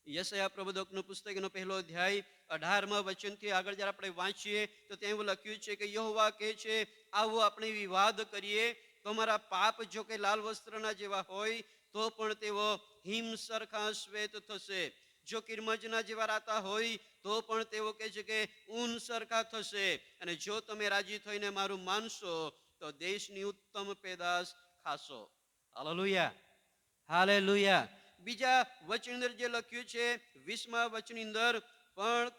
યશાયા પ્રબોધકનું પુસ્તક એનો પહેલો અધ્યાય 18મા વચનથી આગળ જ્યારે આપણે વાંચીએ તો ત્યાં એવું લખ્યું છે કે યહોવા કહે છે, આવો આપણે વિવાદ કરીએ, તમારા પાપ જો કે લાલ વસ્ત્રના જેવા હોય તો પણ તેઓ હિમ સરખા શ્વેત થશે. જો કિરમજના જેવા રાતા હોય તો પણ તેઓ કહે છે કે ઊન સરખા થશે. અને જો તમે રાજી થઈને મારું માનશો તો દેશની ઉત્તમ પેદાશ ખાશો. Hallelujah, hallelujah. બીજા વચન અંદર જે લખ્યું છે 20મા વચનની અંદર પણ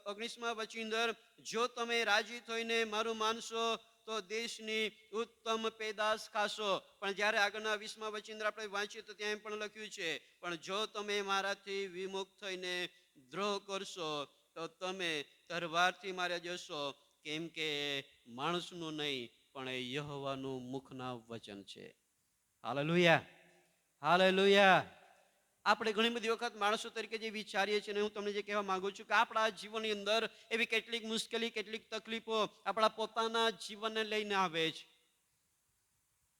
19મા વચનની અંદર, જો તમે રાજી થઈને મારું માનશો તો દેશની ઉત્તમ પેદાશ ખાશો. પણ જ્યારે આગળના 20મા વચન અંદર આપણે વાંચીએ તો ત્યાં એમ પણ લખ્યું છે, પણ જો તમે મારાથી વિમુખ થઈને દ્રોહ કરશો તો તમે તરવારથી માર્યા જશો, કેમ કે માણસનું નહીં પણ એ યહોવાનું મુખના વચન છે. Hallelujah, hallelujah. આપણે ઘણી બધી વખત માણસો તરીકે જે વિચારીએ છીએ, હું તમને જે કહેવા માંગુ છું કે આપણા જીવનની અંદર એવી કેટલીક મુશ્કેલી, કેટલીક તકલીફો આપણા પોતાના જીવનને લઈને આવે છે.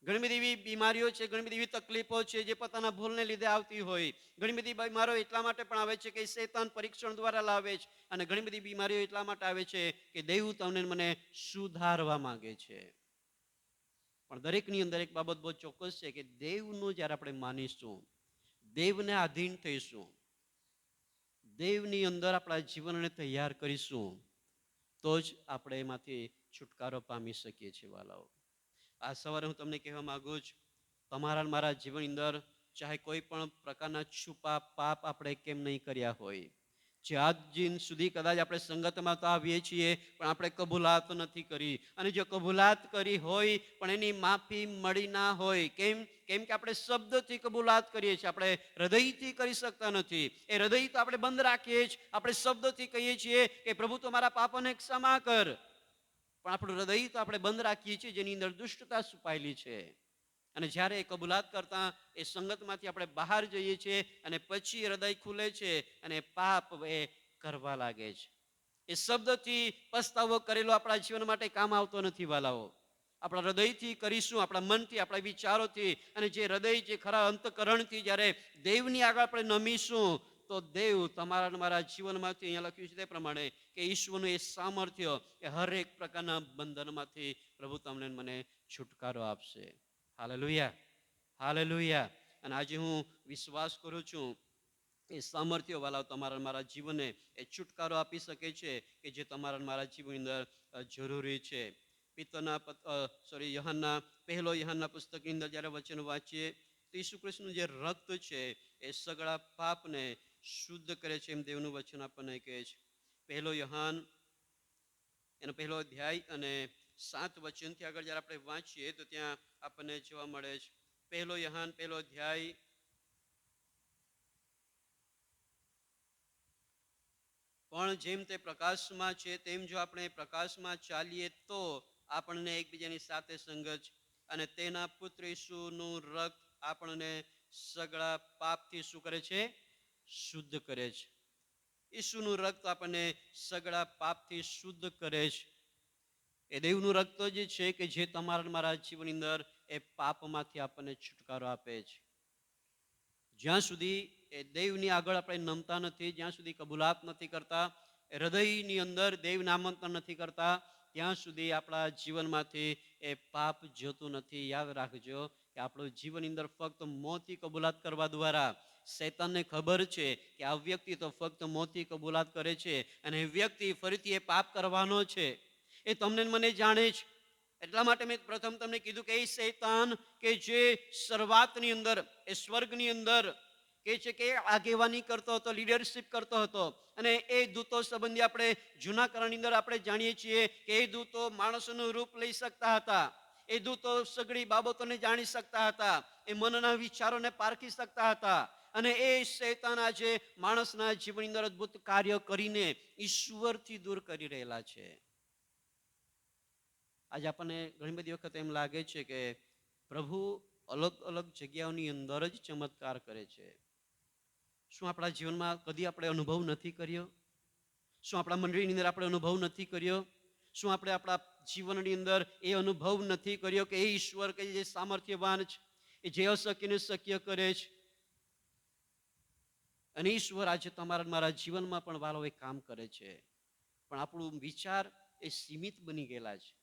ઘણી બધી એવી બીમારીઓ છે, ઘણી બધી એવી તકલીફો છે જે પોતાના ભૂલને લીધે આવતી હોય. ઘણી બધી બીમારીઓ એટલા માટે પણ આવે છે કે શૈતાન પરીક્ષણ દ્વારા લાવે છે, અને ઘણી બધી બીમારીઓ એટલા માટે આવે છે કે દેવ તમને મને સુધારવા માંગે છે. પણ દરેકની અંદર એક બાબત બહુ ચોક્કસ છે કે દેવનું જ્યારે આપણે માનીશું, દેવને આધીન થઈશું, દેવની અંદર આપણા જીવનને તૈયાર કરીશું, તો જ આપણે એમાંથી છુટકારો પામી શકીએ છીએ વાલાઓ. આ સવારે હું તમને કહેવા માંગુ છું, તમારા મારા જીવન અંદર ચાહે કોઈ પણ પ્રકારના છુપા પાપ આપણે કેમ નહીં કર્યા હોય, જે આજ દિન સુધી કદાચ આપણે સંગતમાં તો આવીએ છીએ પણ આપણે કબૂલાત નથી કરી, અને જો કબૂલાત કરી હોય પણ એની માફી મળી ના હોય, કેમ કે આપણે શબ્દથી કબૂલાત કરીએ છીએ, આપણે હૃદયથી કરી શકતા નથી. એ હૃદય તો આપણે બંધ રાખીએ જ, આપણે શબ્દથી કહીએ છીએ કે પ્રભુ તો મારા પાપોને ક્ષમા કર, પણ આપણું હૃદય તો આપણે બંધ રાખીએ છીએ, જેની અંદર દુષ્ટતા છુપાયેલી છે. અને જ્યારે એ કબૂલાત કરતા એ સંગતમાંથી આપણે બહાર જઈએ છીએ અને પછી હૃદય ખુલે છે અને પાપ એ કરવા લાગે છે. એ શબ્દથી પસ્તાવો કરેલો આપણા જીવન માટે કામ આવતો નથી વાલાઓ. આપણા હૃદયથી કરીશું, આપણા મનથી, આપણા વિચારોથી, અને જે હૃદય, જે ખરા અંતકરણથી જ્યારે દેવની આગળ આપણે નમીશું, તો દેવ તમારા મારા જીવનમાંથી, અહીંયા લખ્યું છે તે પ્રમાણે કે ઈશ્વરનું એ સામર્થ્ય એ હરેક પ્રકારના બંધનમાંથી પ્રભુ તમને મને છુટકારો આપશે. Hallelujah, hallelujah. અને આજે હું વિશ્વાસ કરું છું એ સામર્થ્ય વાળા તમારા મારા જીવનને એ છુટકારો આપી શકે છે કે જે તમારા મારા જીવનની અંદર જરૂરી છે. યહાનના પહેલો યહાનના પુસ્તકની અંદર જ્યારે વચન વાંચીએ તો ઈસુ કૃષ્ણનું જે રક્ત છે એ સગળા પાપને શુદ્ધ કરે છે, એમ દેવનું વચન આપણને કહે છે. પહેલો યહાન એનો પહેલો અધ્યાય અને 7 વચનથી આગળ જ્યારે આપણે વાંચીએ તો ત્યાં આપણને જોવા મળે છે. પહેલો યહાન પહેલો અધ્યાય પણ જેમ તે પ્રકાશમાં છે તેમ જો આપણે પ્રકાશમાં ચાલીએ તો આપણને એકબીજાની સાથે સંગત, અને તેના પુત્ર ઈસુનું રક્ત આપણને સગળા પાપથી શું કરે છે? શુદ્ધ કરે છે. ઈસુનું રક્ત આપણને સગળા પાપથી શુદ્ધ કરે છે. એ દેવનું રક્ત જે છે કે જે તમારા મારા જીવનની અંદર એ પાપમાંથી આપણને છુટકારો આપે છે. જ્યાં સુધી એ દેવની આગળ આપણે નમતા નથી, જ્યાં સુધી કબૂલાત નથી કરતા, હૃદયની અંદર દેવને આમંત્રણ નથી કરતા, ત્યાં સુધી આપણા જીવનમાંથી એ પાપ જતું નથી. યાદ રાખજો કે આપણું જીવનની અંદર ફક્ત મોંથી કબૂલાત કરવા દ્વારા શૈતાનને ખબર છે કે આ વ્યક્તિ તો ફક્ત મોંથી કબૂલાત કરે છે અને એ વ્યક્તિ ફરીથી એ પાપ કરવાનો છે, એ તમને મને જાણે છે. એટલા માટે મેં પ્રથમ તમને કીધું કે એ શૈતાન કે જે શરૂઆતની અંદર એ સ્વર્ગની અંદર કે છે કે આગેવાની કરતો હતો, લીડરશિપ કરતો હતો, અને એ દૂતો સંબંધી આપણે જૂના કરારની અંદર આપણે જાણીએ છીએ કે એ દૂતો માણસોનું રૂપ લઈ શકતા હતા, એ દૂતો સગળી બાબતોને જાણી શકતા હતા, એ મનના વિચારોને પારખી શકતા હતા. અને એ શૈતાન આજે માણસના જીવનની અંદર અદ્ભુત કાર્ય કરીને ઈશ્વરથી દૂર કરી રહેલા છે. આજે આપણને ઘણી બધી વખત એમ લાગે છે કે પ્રભુ અલગ અલગ જગ્યાઓની અંદર જ ચમત્કાર કરે છે. શું આપણા જીવનમાં કદી આપણે અનુભવ નથી કર્યો? શું આપણા મંડળીની અંદર આપણે અનુભવ નથી કર્યો? શું આપણે આપણા જીવનની અંદર એ અનુભવ નથી કર્યો કે એ ઈશ્વર કે જે સામર્થ્યવાન છે, એ જે અશક્યને શક્ય કરે છે? અને ઈશ્વર આજે તમારા મારા જીવનમાં પણ વાલો એ કામ કરે છે, પણ આપણું વિચાર એ સીમિત બની ગયેલા છે.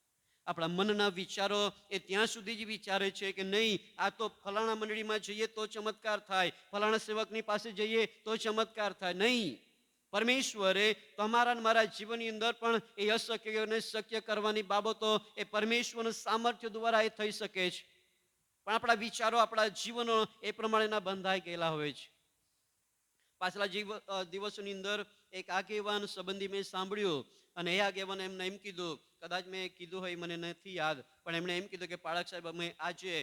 આપણા મનના વિચારો એ ત્યાં સુધી જ વિચારે છે કે નહીં, આ તો ફલાણા મંડળીમાં જઈએ તો ચમત્કાર થાય, ફલાણા સેવકની પાસે જઈએ તો ચમત્કાર થાય. નહીં, પરમેશ્વરે તમારા મારા જીવનની અંદર પણ એ અશક્યને શક્ય કરવાની બાબતો એ પરમેશ્વરના સામર્થ્ય દ્વારા એ થઈ શકે છે, પણ આપણા વિચારો, આપણા જીવનો એ પ્રમાણેના બંધાઈ ગયેલા હોય છે. પાછલા દિવસોની અંદર એક આગેવાન સંબંધી મેં સાંભળ્યું, અને એ આગેવાને એમને એમ કીધું, કદાચ મેં કીધું હોય મને નથી યાદ, પણ એમણે એમ કીધું કે પાળક સાહેબ, અમે આજે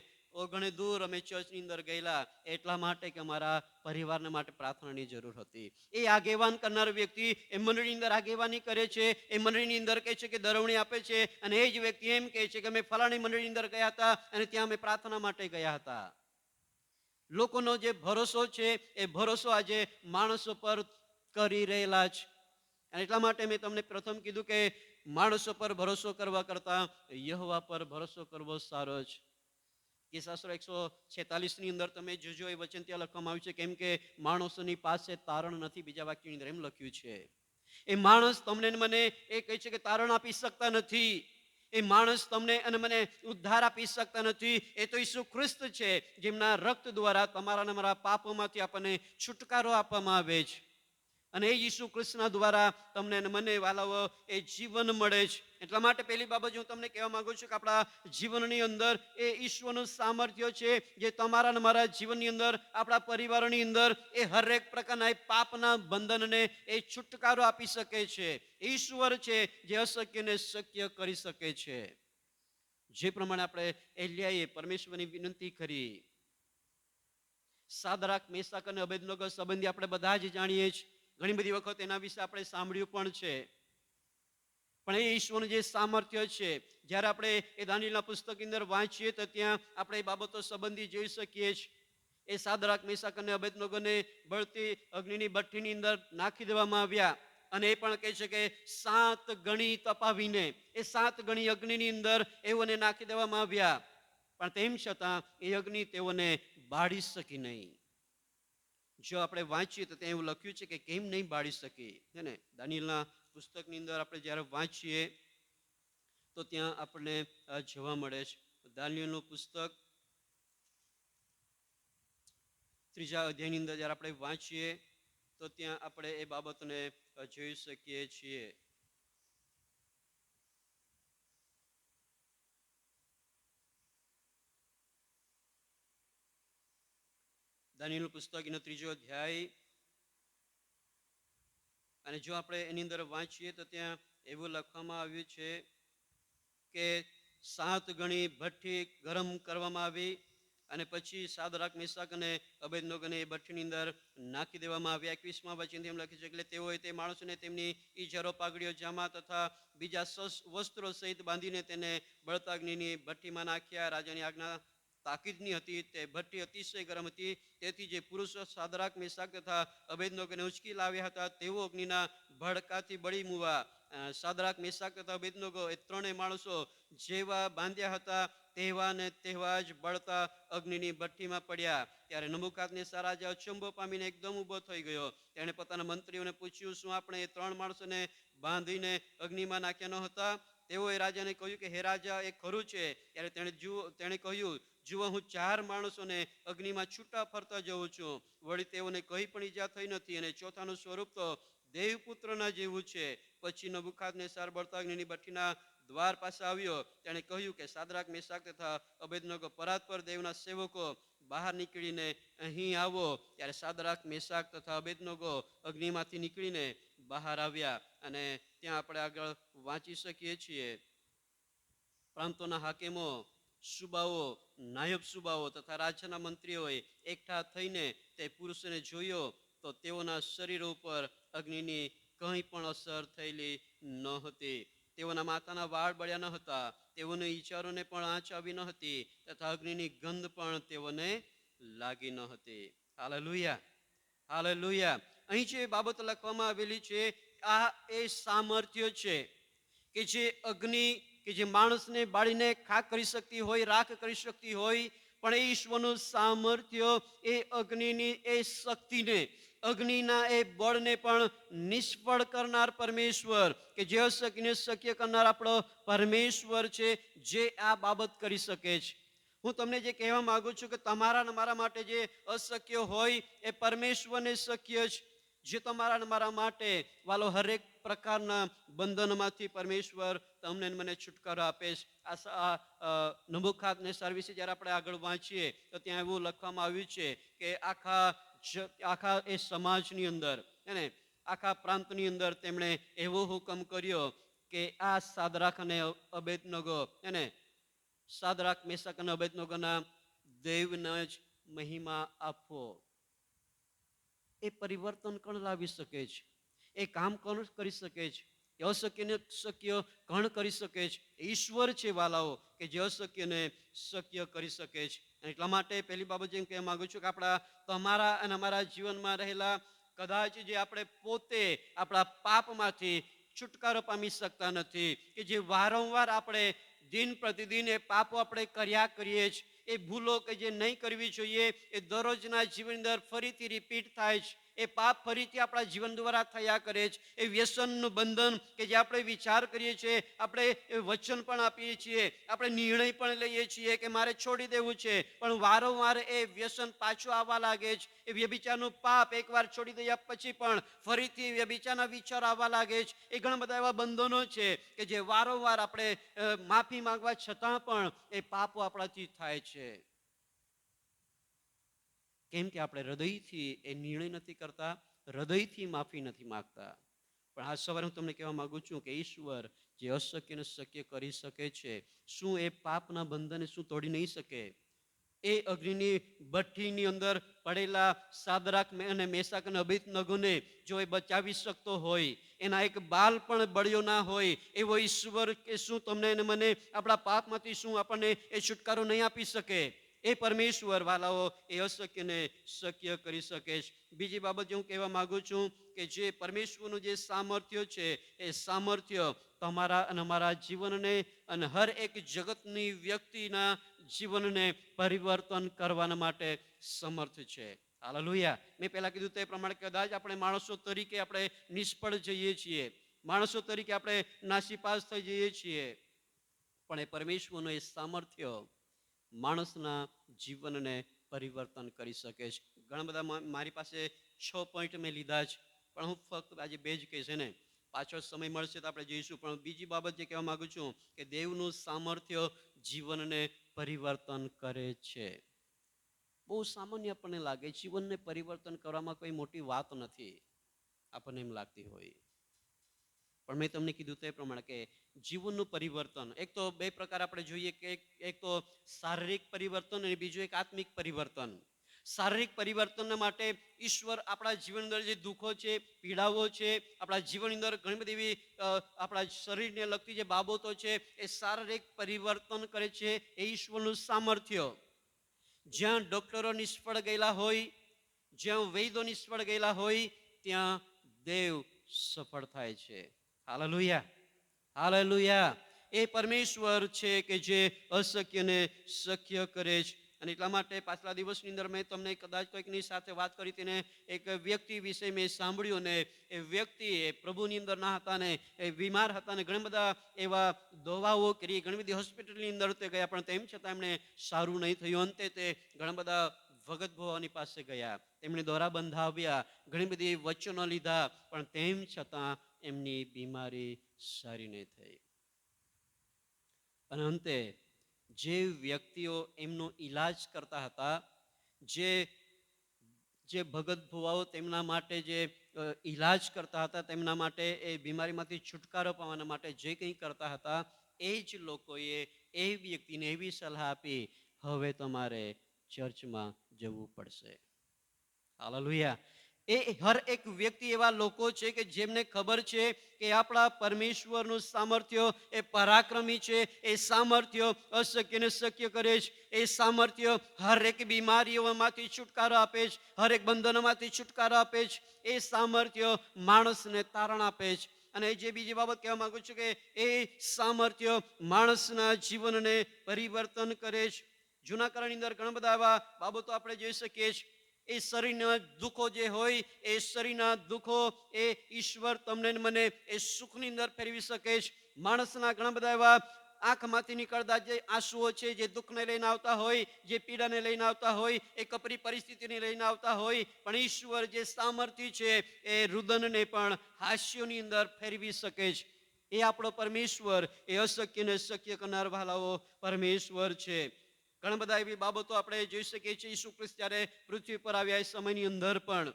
ઘણે દૂર અમે ચર્ચની અંદર ગયેલા એટલા માટે કે અમારા પરિવારને માટે પ્રાર્થનાની જરૂર હતી. એ આગેવાન કરનાર વ્યક્તિ એ મંડળીની અંદર આગેવાની કરે છે, એ મંડળીની અંદર કહે છે કે દરવણી આપે છે, અને એ જ વ્યક્તિ એમ કહે છે કે અમે ફલાણી મંડળીની અંદર ગયા હતા અને ત્યાં અમે પ્રાર્થના માટે ગયા હતા. લોકોનો જે ભરોસો છે એ ભરોસો આજે માણસો પર કરી રહેલા છે. અને એટલા માટે મેં તમને પ્રથમ કીધું કે માણસો પર ભરોસો કરવા કરતા યહોવા પર ભરોસો કરવો સારો છે. કિસ્સાસૂર 146 અંદર તમે જોજો, એ વચન ત્યાં લખવામાં આવ્યું છે, કેમ કે માણસોની પાસે તારણ નથી. બીજા વાક્યની અંદર એમ લખ્યું છે, એ માણસ તમને મને એ કહે છે કે તારણ આપી શકતા નથી. એ એ માણસ તમને અને મને ઉદ્ધાર આપી શકતા નથી. એ તો ઈસુ ખ્રિસ્ત છે, જેમના રક્ત દ્વારા તમારા અને મારા પાપોમાંથી આપણને છુટકારો આપવામાં આવે છે. અને એ ઈસુ ખ્રિસ્તના દ્વારા તમને અને મને વાલાઓ એ જીવન મળે છે. એટલા માટે પહેલી બાબત હું તમને કહેવા માંગુ છું કે આપણા જીવનની અંદર એ ઈશ્વરનું સામર્થ્ય છે, જે તમારા અને મારા જીવનની અંદર, આપણા પરિવારોની અંદર એ હરેક પ્રકારના એ પાપના બંધનને એ છુટકારો આપી શકે છે. ઈશ્વર છે જે અશક્યને શક્ય કરી શકે છે. જે પ્રમાણે આપણે એલિયાએ પરમેશ્વરની વિનંતી કરી, સાદરાક, મેસાક અને અબેદનગો સંબંધી આપણે બધા જ જાણીએ છીએ. ઘણી બધી વખત એના વિશે આપણે સાંભળ્યું પણ છે. પણ એ ઈશ્વરનું જે સામર્થ્ય છે, જ્યારે આપણે એ દાનિયેલના પુસ્તકની અંદર વાંચીએ તો ત્યાં આપણે એ બાબતો સંબંધી જોઈ શકીએ છીએ. એ સાદરાક, મેસાક અને અબેદનગોને બળતી અગ્નિની ભઠ્ઠીની અંદર નાખી દેવામાં આવ્યા. અને એ પણ કહે છે કે 7 ગણી તપાવીને એ 7 ગણી અગ્નિની અંદર એઓને નાખી દેવામાં આવ્યા. પણ તેમ છતાં એ અગ્નિ તેઓને બાળી શકી નહીં. જો આપણે વાંચીએ તો ત્યાં એવું લખ્યું છે કે કેમ નહીં બાળી શકી, હે ને? દાનિયેલના પુસ્તકની અંદર આપણે જ્યારે વાંચીએ તો ત્યાં આપણને જોવા મળે છે. દાનિયેલનું પુસ્તક 3 અધ્યાયની અંદર જ્યારે આપણે વાંચીએ તો ત્યાં આપણે એ બાબતને જોઈ શકીએ છીએ. દાનિયેલનું પુસ્તક એનો 3 અધ્યાય, અને જો આપણે એની અંદર વાંચીએ તો ત્યાં એવું લખવામાં આવ્યું છે કે 7 ગણી ભઠ્ઠી ગરમ કરવામાં આવી અને પછી સાદરાક, મેસાક અને અબેદનગોને એ ભઠ્ઠીની અંદર નાખી દેવામાં આવ્યા. 21મા વચનથી એમ લખ્યું છે, એટલે તેઓએ તે માણસોને તેમની ઈજારો, પાઘડીઓ, જામા તથા બીજા વસ્ત્રો સહિત બાંધીને તેને બળતા અગ્નિની ભઠ્ઠીમાં નાખ્યા. રાજાની આજ્ઞા તાકીદની હતી. તે ભઠ્ઠી અતિશય ગરમ હતી, તેથી જે પુરુષો સાદરાક, મેસાક તથા અબેદનગોને ઉંચકી લાવ્યા હતા તેઓ અગ્નિના ભડકાથી બળી મુવા. સાદરાક, મેસાક તથા અબેદનગો એ 3 માણસો જેવા બાંધ્યા હતા તેવા ને તેવા જ બળતા અગ્નિની ભઠ્ઠીમાં પડ્યા. ત્યારે નબૂકદનેસ્સર રાજા અચંબો પામીને એકદમ ઊભો થઈ ગયો. તેણે પોતાના મંત્રીઓને પૂછ્યું, શું આપણે એ 3 માણસોને બાંધીને અગ્નિમાં નાખ્યા ન હતા? તેઓએ રાજાને કહ્યું કે હે રાજા, એ ખરું છે. ત્યારે તેણે કહ્યું, જુઓ, હું 4 માણસોને અગ્નિમાં છૂટા ફરતા જોઉં છું. વળી તેઓને કંઈ પણ ઈજા થઈ નથી, અને ચોથાનું સ્વરૂપ તો દેવપુત્રના જેવું છે. પછી નબૂકદનેસ્સર બળતા અગ્નિની ભઠ્ઠીના દ્વાર પાસે આવ્યો. તેણે કહ્યું કે સાદરાક, મેસાક તથા અબેદનગો, પરાત્પર દેવના સેવકો, બહાર નીકળીને અહીં આવો. ત્યારે સાદરાક, મેસાક તથા અબેદનગો અગ્નિમાંથી નીકળીને બહાર આવ્યા. અને ત્યાં આપણે આગળ વાંચી શકીએ છીએ. પ્રાંતોના હાકેમો, સુબાઓ, નાયબ સુબાઓ તથા રાજ્યના મંત્રીઓએ એકઠા થઈને તે પુરુષને જોયો તો તેઓના શરીર ઉપર અગ્નિની કંઈ પણ અસર થયેલી ન હતી. તેઓના માથાના વાળ બળ્યા ન હતા, તેઓને ઈચારોને પણ આંચ આવી ન હતી, તથા અગ્નિની ગંધ પણ તેઓને લાગી ન હતી. Hallelujah, hallelujah. અહીં જે બાબત લખવામાં આવેલી છે, આ એ સામર્થ્ય છે કે જે અગ્નિ, કે જે માણસને બાળીને ખાક કરી શકતી હોય, રાખ કરી શકતી હોય, પણ એ ઈશ્વરનું સામર્થ્ય એ અગ્નિની એ શક્તિને, અગ્નિના એ બળને પણ નિષ્ફળ કરનાર પરમેશ્વર, કે જે અશક્યને શક્ય કરનાર આપણો પરમેશ્વર છે, જે આ બાબત કરી શકે છે. હું તમને જે કહેવા માંગુ છું કે તમારા અને મારા માટે જે અશક્ય હોય એ પરમેશ્વરને શક્ય છે. જે તમારા અને મારા માટે વાલો હરેક પ્રકારના બંધનમાંથી પરમેશ્વર તમને મને છુટકારો આપે છે. આ નબૂકદનેસ્સર વિશે જ્યારે આપણે આગળ વાંચીએ તો ત્યાં એવું લખવામાં આવ્યું છે કે આખા એ સમાજની અંદર, એને આખા પ્રાંતની અંદર તેમણે એવો હુકમ કર્યો કે આ સાદરાક અને અબેદનગો, એને સાદરાક, મેસાક અને અબેદનગોના દેવને જ મહિમા આપવો. એ પરિવર્તન કોણ લાવી શકે છે? એ કામ કોણ કરી શકે છે? એ અશક્યને શક્ય કોણ કરી શકે છે? ઈશ્વર છે વાલાઓ, કે જે અશક્યને શક્ય કરી શકે છે. એટલા માટે પહેલી બાબત જેમ કહેવા માંગુ છું કે આપણા, તમારા અને અમારા જીવનમાં રહેલા કદાચ જે આપણે પોતે આપણા પાપમાંથી છુટકારો પામી શકતા નથી, કે જે વારંવાર આપણે દિન પ્રતિદિન એ પાપો આપણે કર્યા કરીએ છીએ, એ ભૂલો કે જે નહીં કરવી જોઈએ એ દરરોજના જીવન અંદર ફરીથી રિપીટ થાય છે. એ પાપ ફરીથી આપણા જીવન દ્વારા થયા કરે છે. એ વ્યસનનું બંધન કે જે આપણે વિચાર કરીએ છીએ, આપણે વચન પણ આપીએ છીએ, આપણે નિર્ણય પણ લઈએ છીએ કે મારે છોડી દેવું છે, પણ વારંવાર એ વ્યસન પાછું આવવા લાગે છે. એ વ્યભિચારનું પાપ એકવાર છોડી દયા પછી પણ ફરીથી વ્યભિચારના વિચાર આવવા લાગે છે. એ ઘણા બધા એવા બંધનો છે કે જે વારંવાર આપણે માફી માંગવા છતાં પણ એ પાપો આપણાથી થાય છે. કેમ કે આપણે હૃદયથી એ નિર્ણય નથી કરતા, હૃદયથી માફી નથી માંગતા. પણ આ સવારે હું તમને કહેવા માંગુ છું કે ઈશ્વર જે અશક્યને શક્ય કરી શકે છે, શું એ પાપના બંધનને શું તોડી નહીં શકે? એ અગ્નિની ભઠ્ઠીની અંદર પડેલા સાદરાક અને મેસાક અને અબેદનગોને જો એ બચાવી શકતો હોય, એના એક બાલ પણ બળ્યો ના હોય એવો ઈશ્વર કે શું તમને અને મને આપણા પાપમાંથી શું આપણને એ છુટકારો નહીં આપી શકે? એ પરમેશ્વર વાલાઓ એ અશક્યને શક્ય કરી શકે છે. બીજી બાબત હું કહેવા માંગુ છું કે જે પરમેશ્વરનું જે સામર્થ્ય છે, એ સામર્થ્ય તમારા અને અમારા જીવનને અને હર એક જગતની વ્યક્તિના જીવનને પરિવર્તન કરવાના માટે સમર્થ છે. હાલેલુયા. મેં પહેલા કીધું તે પ્રમાણે કદાચ આપણે માણસો તરીકે આપણે નિષ્ફળ જઈએ છીએ, માણસો તરીકે આપણે નાસીપાસ થઈ જઈએ છીએ, પણ એ પરમેશ્વરનું એ સામર્થ્ય માણસના જીવનને પરિવર્તન કરી શકે છે. ઘણા બધા મારી પાસે 6 પોઈન્ટ મેં લીધા છે, પણ હું ફક્ત આજે 2 જ કહીશ. ને પાછો સમય મળશે તો આપણે જોઈશું. પણ બીજી બાબત જે કહેવા માંગુ છું કે દેવનું સામર્થ્ય જીવનને પરિવર્તન કરે છે. બહુ સામાન્ય આપણને લાગે, જીવનને પરિવર્તન કરવામાં કોઈ મોટી વાત નથી આપણને એમ લાગતી હોય, પણ મેં તમને કીધું તે પ્રમાણે કે જીવનનું પરિવર્તન એક તો 2 પ્રકાર આપણે જોઈએ કે એક તો શારીરિક પરિવર્તન અને બીજું એક આત્મિક પરિવર્તન. શારીરિક પરિવર્તન માટે ઈશ્વર આપણા જીવન અંદર જે દુઃખો છે, પીડાઓ છે, આપણા જીવનની અંદર ઘણી બધી એવી આપણા શરીરને લગતી જે બાબતો છે, એ શારીરિક પરિવર્તન કરે છે. એ ઈશ્વરનું સામર્થ્ય. જ્યાં ડોક્ટરો નિષ્ફળ ગયેલા હોય, જ્યાં વૈદ્યો નિષ્ફળ ગયેલા હોય, ત્યાં દેવ સફળ થાય છે. Hallelujah, hallelujah. એ પરમેશ્વર છે કે જે અશક્યને શક્ય કરે છે. અને એટલા માટે પાછલા દિવસની અંદર મેં તમને કદાચ કોઈકની સાથે વાત કરી, તેને એક વ્યક્તિ વિશે મેં સાંભળ્યું, ને એ વ્યક્તિ એ પ્રભુની અંદર ના હતા ને એ બીમાર હતા ને ઘણા બધા એવા દવાઓ કરી, ઘણી બધી હોસ્પિટલની અંદર તે ગયા, પણ તેમ છતાં એમણે સારું નહીં થયું. અંતે તે ઘણા બધા ભગત ભવાની પાસે ગયા, એમણે દોરા બંધાવ્યા, ઘણી બધી વચનો લીધા, પણ તેમ છતાં એમની બીમારી સારી નહીં થઈ. અને અંતે જે વ્યક્તિઓ એમનો ઈલાજ કરતા હતા, જે ભગત ભુવાઓ તેમના માટે જે ઈલાજ કરતા હતા, તેમના માટે એ બીમારીમાંથી છુટકારો પામવા માટે જે કંઈ કરતા હતા, એ જ લોકોએ એ વ્યક્તિને એવી સલાહ આપી, હવે તમારે ચર્ચમાં જવું પડશે. હાલેલુયા. એ હર એક વ્યક્તિ એવા લોકો છે કે જેમને ખબર છે કે આપણા પરમેશ્વરનું સામર્થ્ય એ પરાક્રમી છે. એ સામર્થ્ય અશક્યને શક્ય કરે છે. એ સામર્થ્ય હર એક બીમારીઓમાંથી છુટકારો આપે છે, હર એક બંધનોમાંથી છુટકારો આપે છે. એ સામર્થ્ય માણસને તારણ આપે છે. અને જે બીજી બાબત કહેવા માંગુ છું કે એ સામર્થ્ય માણસના જીવનને પરિવર્તન કરે છે. જૂના કરારની અંદર ઘણા બધા એવા બાબતો આપણે જોઈ શકીએ છીએ. એ શરીરના દુઃખો જે હોય, એ શરીરના દુઃખો એ ઈશ્વર તમને મને એ સુખની અંદર ફેરવી શકે છે. માણસના ઘણા બધા એવા આંખમાંથી નીકળતા જે આંસુઓ છે, જે દુઃખને લઈને આવતા હોય, જે પીડાને લઈને આવતા હોય, એ કપરી પરિસ્થિતિને લઈને આવતા હોય, પણ ઈશ્વર જે સામર્થ્ય છે એ રુદનને પણ હાસ્યોની અંદર ફેરવી શકે છે. એ આપણો પરમેશ્વર, એ અશક્યને શક્ય કરનાર વાલાઓ પરમેશ્વર છે. ઘણા બધા એવી બાબતો આપણે જોઈ શકીએ છીએ. ઈસુ ખ્રિસ્ત જ્યારે પૃથ્વી પર આવ્યા એ સમયની અંદર પણ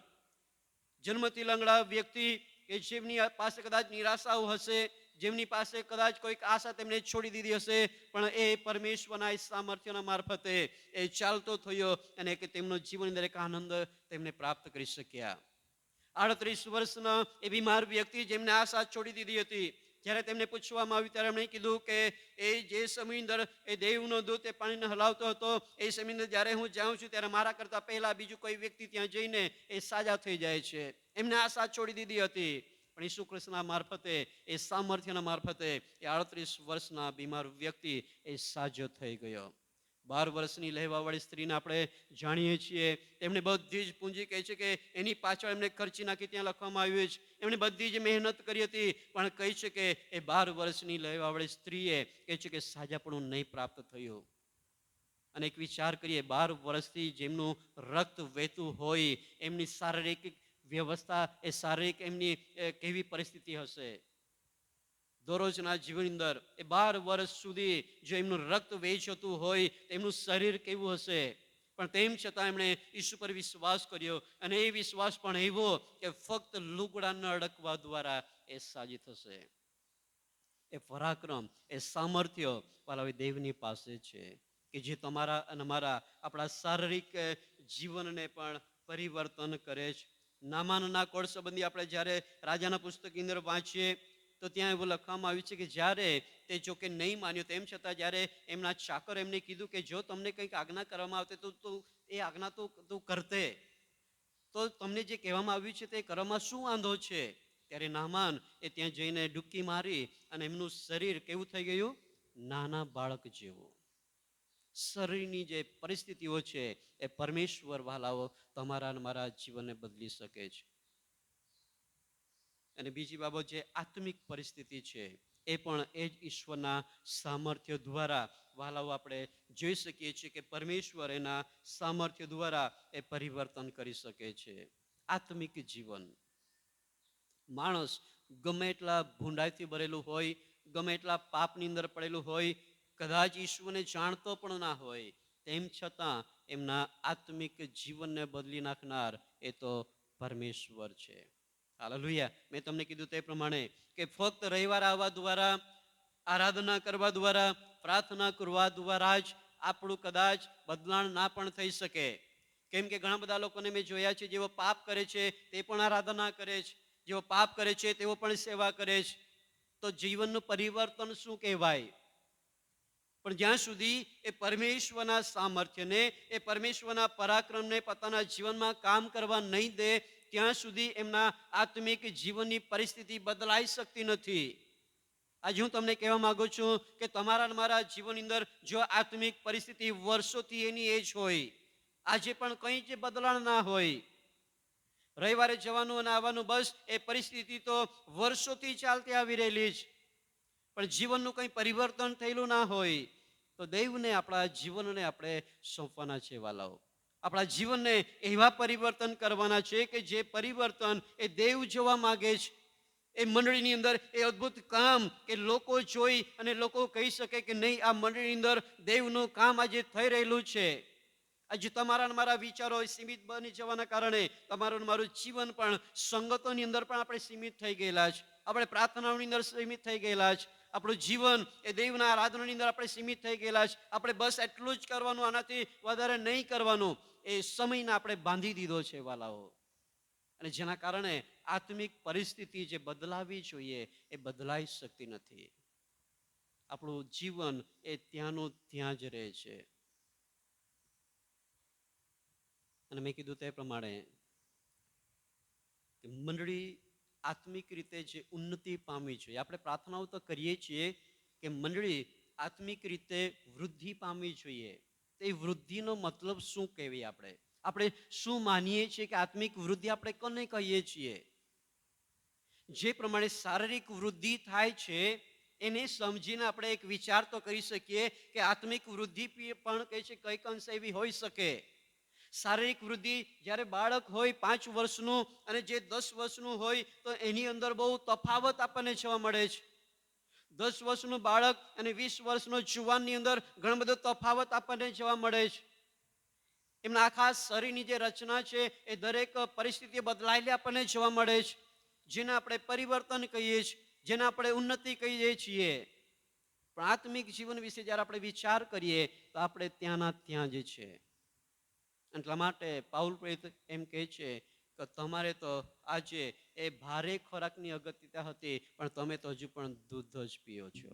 જન્મથી લંગડા વ્યક્તિ કે જેમની પાસે કદાચ નિરાશાઓ હશે, જેમની પાસે કદાચ કોઈક આશા તેમને છોડી દીધી હશે, પણ એ પરમેશ્વરના સામર્થ્યના મારફતે એ ચાલતો થયો અને કે તેમનો જીવનની અંદર એક આનંદ તેમને પ્રાપ્ત કરી શક્યા. 38 વર્ષના એ બીમાર વ્યક્તિ જેમને આશા છોડી દીધી હતી, જ્યારે તેમને પૂછવામાં આવ્યું ત્યારે એમણે કીધું કે એ જે સમયની અંદર એ દેવનો દૂત એ પાણીને હલાવતો હતો, એ સમયની અંદર જ્યારે હું જાઉં છું ત્યારે મારા કરતાં પહેલા બીજું કોઈ વ્યક્તિ ત્યાં જઈને એ સાજા થઈ જાય છે. એમને આશા છોડી દીધી હતી, પણ ઈસુ ખ્રિસ્તના મારફતે, એ સામર્થ્યના મારફતે એ 38 વર્ષના બીમાર વ્યક્તિ એ સાજો થઈ ગયો. 12 વર્ષની લહેવાવાળી સ્ત્રીને આપણે જાણીએ છીએ. એમણે બધી જ પૂંજી કહે છે કે એની પાછળ એમને ખર્ચી નાખી, ત્યાં લખવામાં આવ્યું છે. એમણે બધી જ મહેનત કરી હતી, પણ કહે છે કે એ 12 વર્ષની લહેવાવાળી સ્ત્રીએ કહે છે કે સાજાપણું નહીં પ્રાપ્ત થયું. અને એક વિચાર કરીએ, 12 વર્ષથી જેમનું રક્ત વહેતું હોય, એમની શારીરિક વ્યવસ્થા, એ શારીરિક એમની કેવી પરિસ્થિતિ હશે. દરરોજના જીવનની અંદર એ 12 વર્ષ સુધી જો એમનું રક્ત વહેતું હોય, એમનું શરીર કેવું હશે. પણ તેમ છતાં એમણે ઈશ્વર પર વિશ્વાસ કર્યો, અને એ વિશ્વાસ પણ એવો કે ફક્ત લુગડા ન અડકવા દ્વારા એ સાજી થશે. એ પરાક્રમ, એ સામર્થ્ય વાલા દેવની પાસે છે કે જે તમારા અને અમારા આપણા શારીરિક જીવનને પણ પરિવર્તન કરે છે. નામાનના કોડ સંબંધી આપણે જ્યારે રાજાના પુસ્તકની અંદર વાંચીએ તો ત્યાં એવું લખવામાં આવ્યું છે કે જ્યારે તે જોકે નહીં માન્યો, તેમ છતાં જ્યારે એમના ચાકર એમને કીધું કે જો તમને કંઈક આજ્ઞા કરવામાં આવતી તો એ આજ્ઞા તો તું કરતે, તો તમને જે કહેવામાં આવ્યું છે તે કરવામાં શું વાંધો છે. ત્યારે નામાન એ ત્યાં જઈને ડૂબકી મારી અને એમનું શરીર કેવું થઈ ગયું, નાના બાળક જેવું. શરીરની જે પરિસ્થિતિઓ છે એ પરમેશ્વર વાલાઓ તમારા અને મારા જીવનને બદલી શકે છે. અને બીજી બાબત જે આત્મિક પરિસ્થિતિ છે, એ પણ એ જ ઈશ્વરના સામર્થ્ય દ્વારા વાલાઓ આપણે જોઈ શકીએ છીએ કે પરમેશ્વર એના સામર્થ્ય દ્વારા એ પરિવર્તન કરી શકે છે. આત્મિક જીવન, માણસ ગમે એટલા ભૂંડાઈથી ભરેલું હોય, ગમે એટલા પાપની અંદર પડેલું હોય, કદાચ ઈશ્વરને જાણતો પણ ના હોય, તેમ છતાં એમના આત્મિક જીવનને બદલી નાખનાર એ તો પરમેશ્વર છે. હાલેલુયા. મેં તમને કીધું તે પ્રમાણે કે ફક્ત રવિવાર આવવા દ્વારા, આરાધના કરવા દ્વારા, પ્રાર્થના કરવા દ્વારા જ આપણું કદાચ બદલાણ ના પણ થઈ શકે. કેમ કે ઘણા બધા લોકોને મેં જોયા છે, જેઓ પાપ કરે છે તે પણ આરાધના કરે છે, જેઓ પાપ કરે છે તેઓ પણ સેવા કરે છે. તો જીવનનું પરિવર્તન શું કહેવાય? પણ જ્યાં સુધી એ પરમેશ્વરના સામર્થ્યને, એ પરમેશ્વરના પરાક્રમને પોતાના જીવનમાં કામ કરવા નહીં દે, ત્યાં સુધી એમના આત્મિક જીવનની પરિસ્થિતિ બદલાઈ શકતી નથી. આજે હું તમને કહેવા માંગુ છું કે તમારા મારા જીવનની અંદર જો આત્મિક પરિસ્થિતિ વર્ષોથી એની એ જ હોય, આજે પણ કંઈ જ બદલાણ ના હોય, રવિવારે જવાનું અને આવવાનું, બસ એ પરિસ્થિતિ તો વર્ષોથી ચાલતી આવી રહેલી છે, પણ જીવનનું કંઈ પરિવર્તન થયેલું ના હોય, તો દૈવને આપણા જીવનને આપણે સોંપવાના છે વાલાઓ. આપણા જીવનને એવા પરિવર્તન કરવાના છે કે જે પરિવર્તન એ દેવ જોવા માંગે છે. એ મંડળીની અંદર એ અદ્ભુત કામ કે લોકો જોઈ અને લોકો કહી શકે કે નહીં, આ મંડળીની અંદર દેવનું કામ આજે થઈ રહેલું છે. આજે તમારા મારા વિચારો સીમિત બની જવાના કારણે તમારું મારું જીવન પણ સંગતોની અંદર પણ આપણે સીમિત થઈ ગયેલા છે. આપણે પ્રાર્થનાઓની અંદર સીમિત થઈ ગયેલા છે. આપણું જીવન એ દેવના આરાધનાની અંદર આપણે સીમિત થઈ ગયેલા છે. આપણે બસ એટલું જ કરવાનું, આનાથી વધારે નહીં કરવાનું, એ સમયને આપણે બાંધી દીધો છે વાલાઓ. અને જેના કારણે આત્મિક પરિસ્થિતિ જે બદલાવી જોઈએ એ બદલાઈ શકતી નથી. આપણું જીવન એ ત્યાંનું ત્યાં જ રહે છે. અને મેં કીધું તે પ્રમાણે મંડળી આત્મિક રીતે જે ઉન્નતિ પામવી જોઈએ, આપણે પ્રાર્થનાઓ તો કરીએ છીએ કે મંડળી આત્મિક રીતે વૃદ્ધિ પામવી જોઈએ. તે વૃદ્ધિનો મતલબ શું કહેવાય? આપણે શું માનીએ છીએ કે આત્મિક વૃદ્ધિ આપણે કોને કહીએ છીએ? જે પ્રમાણે શારીરિક વૃદ્ધિ થાય છે એને સમજીને આપણે એક વિચાર તો કરી શકીએ કે આત્મિક વૃદ્ધિ પણ કહે છે કંઈક અંશે એવી હોઈ શકે. શારીરિક વૃદ્ધિ જ્યારે બાળક હોય 5 વર્ષનું અને જે 10 વર્ષનું હોય, તો એની અંદર બહુ તફાવત આપણને જોવા મળે છે. 10 વર્ષનું બાળક અને 20 વર્ષનો જુવાનની અંદર ઘણો બધો તફાવત આપણને જોવા મળે છે. એમના આખા શરીરની જે રચના છે એ દરેક પરિસ્થિતિ બદલાયેલી આપણને જોવા મળે છે, જેને આપણે પરિવર્તન કહીએ છીએ, જેને આપણે ઉન્નતિ કહીએ છીએ. પણ આત્મિક જીવન વિશે જ્યારે આપણે વિચાર કરીએ તો આપણે ત્યાંના ત્યાં જ છે. એટલા માટે પાઉલ પ્રેરિત એમ કહે છે કે તમારે તો આજે એ ભારે ખોરાકની અગત્યતા હતી, પણ તમે તો હજુ પણ દૂધ જ પીઓ છો.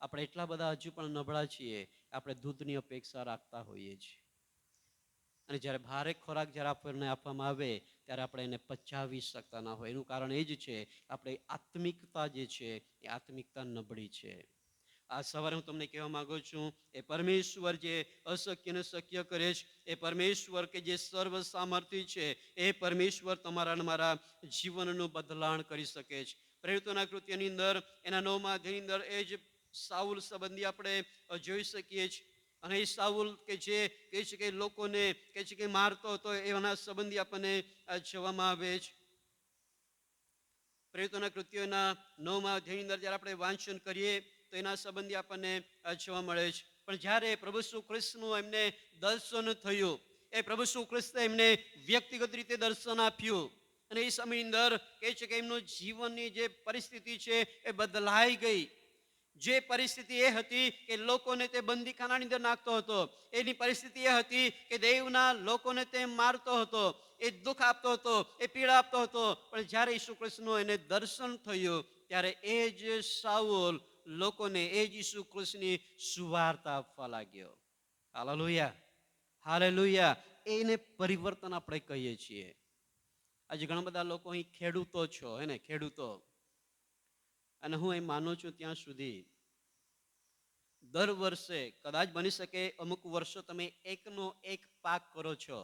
આપણે એટલા બધા હજુ પણ નબળા છીએ, આપણે દૂધની અપેક્ષા રાખતા હોઈએ છીએ. અને જ્યારે ભારે ખોરાક જ્યારે આપણને આપવામાં આવે ત્યારે આપણે એને પચાવી શકતા ના હોય. એનું કારણ એ જ છે આપણે આત્મિકતા જે છે એ આત્મિકતા નબળી છે. આ સવારે હું તમને કહેવા માંગુ છું, એ પરમેશ્વર જે અશક્યને શક્ય કરે છે, એ પરમેશ્વર કે જે સર્વ સામર્થ્ય છે, એ પરમેશ્વર તમારા અને મારા જીવનનું બદલાણ કરી શકે છે. પ્રેરિતોના કૃત્યની અંદર એના 9મા અધ્યાયની અંદર એ જ સાઉલ સંબંધી આપણે જોઈ શકીએ છીએ. અને એ સાઉલ કે જે કહે છે કે લોકોને કહે છે કે મારતો હતો, એના સંબંધી આપણને જોવામાં આવે છે. પ્રેરિતોના કૃત્યોના 9મા અધ્યાયની અંદર જ્યારે આપણે વાંચન કરીએ તો એના સંબંધી આપણને જોવા મળે છે. પણ જ્યારે પ્રભુ ઈસુ ખ્રિસ્તનું એમને દર્શન થયું, એ પ્રભુ ઈસુ ખ્રિસ્તે એમને વ્યક્તિગત રીતે દર્શન આપ્યું, અને એ સમયની અંદર કહે છે કે એમનું જીવનની જે પરિસ્થિતિ છે એ બદલાઈ ગઈ. જે પરિસ્થિતિ એ હતી કે લોકોને તે બંદીખાનાની અંદર નાખતો હતો, એની પરિસ્થિતિ એ હતી કે દેવના લોકોને તે મારતો હતો, એ દુઃખ આપતો હતો, એ પીડા આપતો હતો. પણ જ્યારે ઈસુ કૃષ્ણનું એને દર્શન થયું, ત્યારે એ જ સાઉલ લોકોને એ જ ઈસુ કૃષ્ણની સુવાર્તા આપવા લાગ્યો. Hallelujah, hallelujah. એને પરિવર્તન આપણે કહીએ છીએ. આજે ઘણા બધા લોકો અહીં ખેડૂતો છો, હે ને, ખેડૂતો. અને હું એમ માનું છું ત્યાં સુધી દર વર્ષે કદાચ બની શકે અમુક વર્ષો તમે એકનો એક પાક કરો છો,